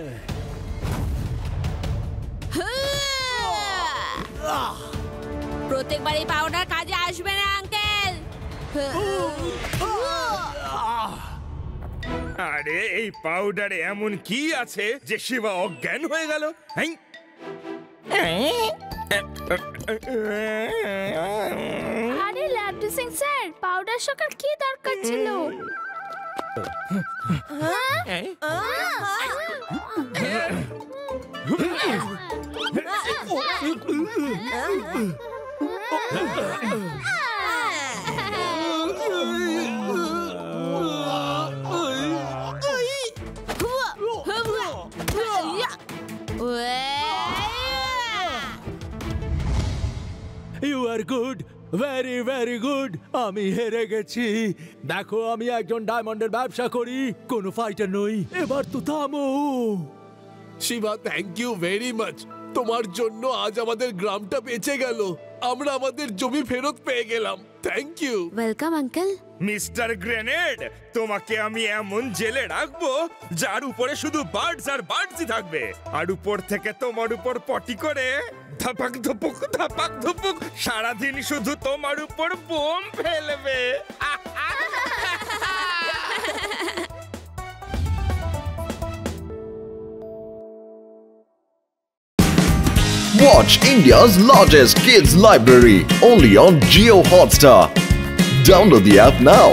প্রত্যেকবার এই পাউডার কাজে আসবে না আঙ্কেল। আরে এই পাউডারে এমন কি আছে যে শিবা অজ্ঞান হয়ে গেল? আরে Laddu Singh sir, powder shocker কি দরকার ছিল? You are good, very very good. আমি হেরে গেছি। দেখো, আমি একজন ডায়মন্ডের ব্যবসা করি, কোনো ফাইটার নই। এবার তো থামো। Shiva, thank you very much. তোমার জন্য আজ আমাদের গ্রামটা বেঁচে গেল। আমরা আমাদের জমি ফেরত পেয়ে গেলাম। Thank you. Welcome uncle. Mister grenade, তোমাকে আমি এমন জেলে রাখবো যার উপরে শুধু বার্ডস আর বার্ডসই থাকবে, আর উপর থেকে তোমার উপর পটি করে ধাপাক ধুপুক ধাপাক ধুপুক সারাদিন শুধু তোমার উপর বোম ফেলবে। Watch India's largest kids library only on Jio Hotstar. Download the app now.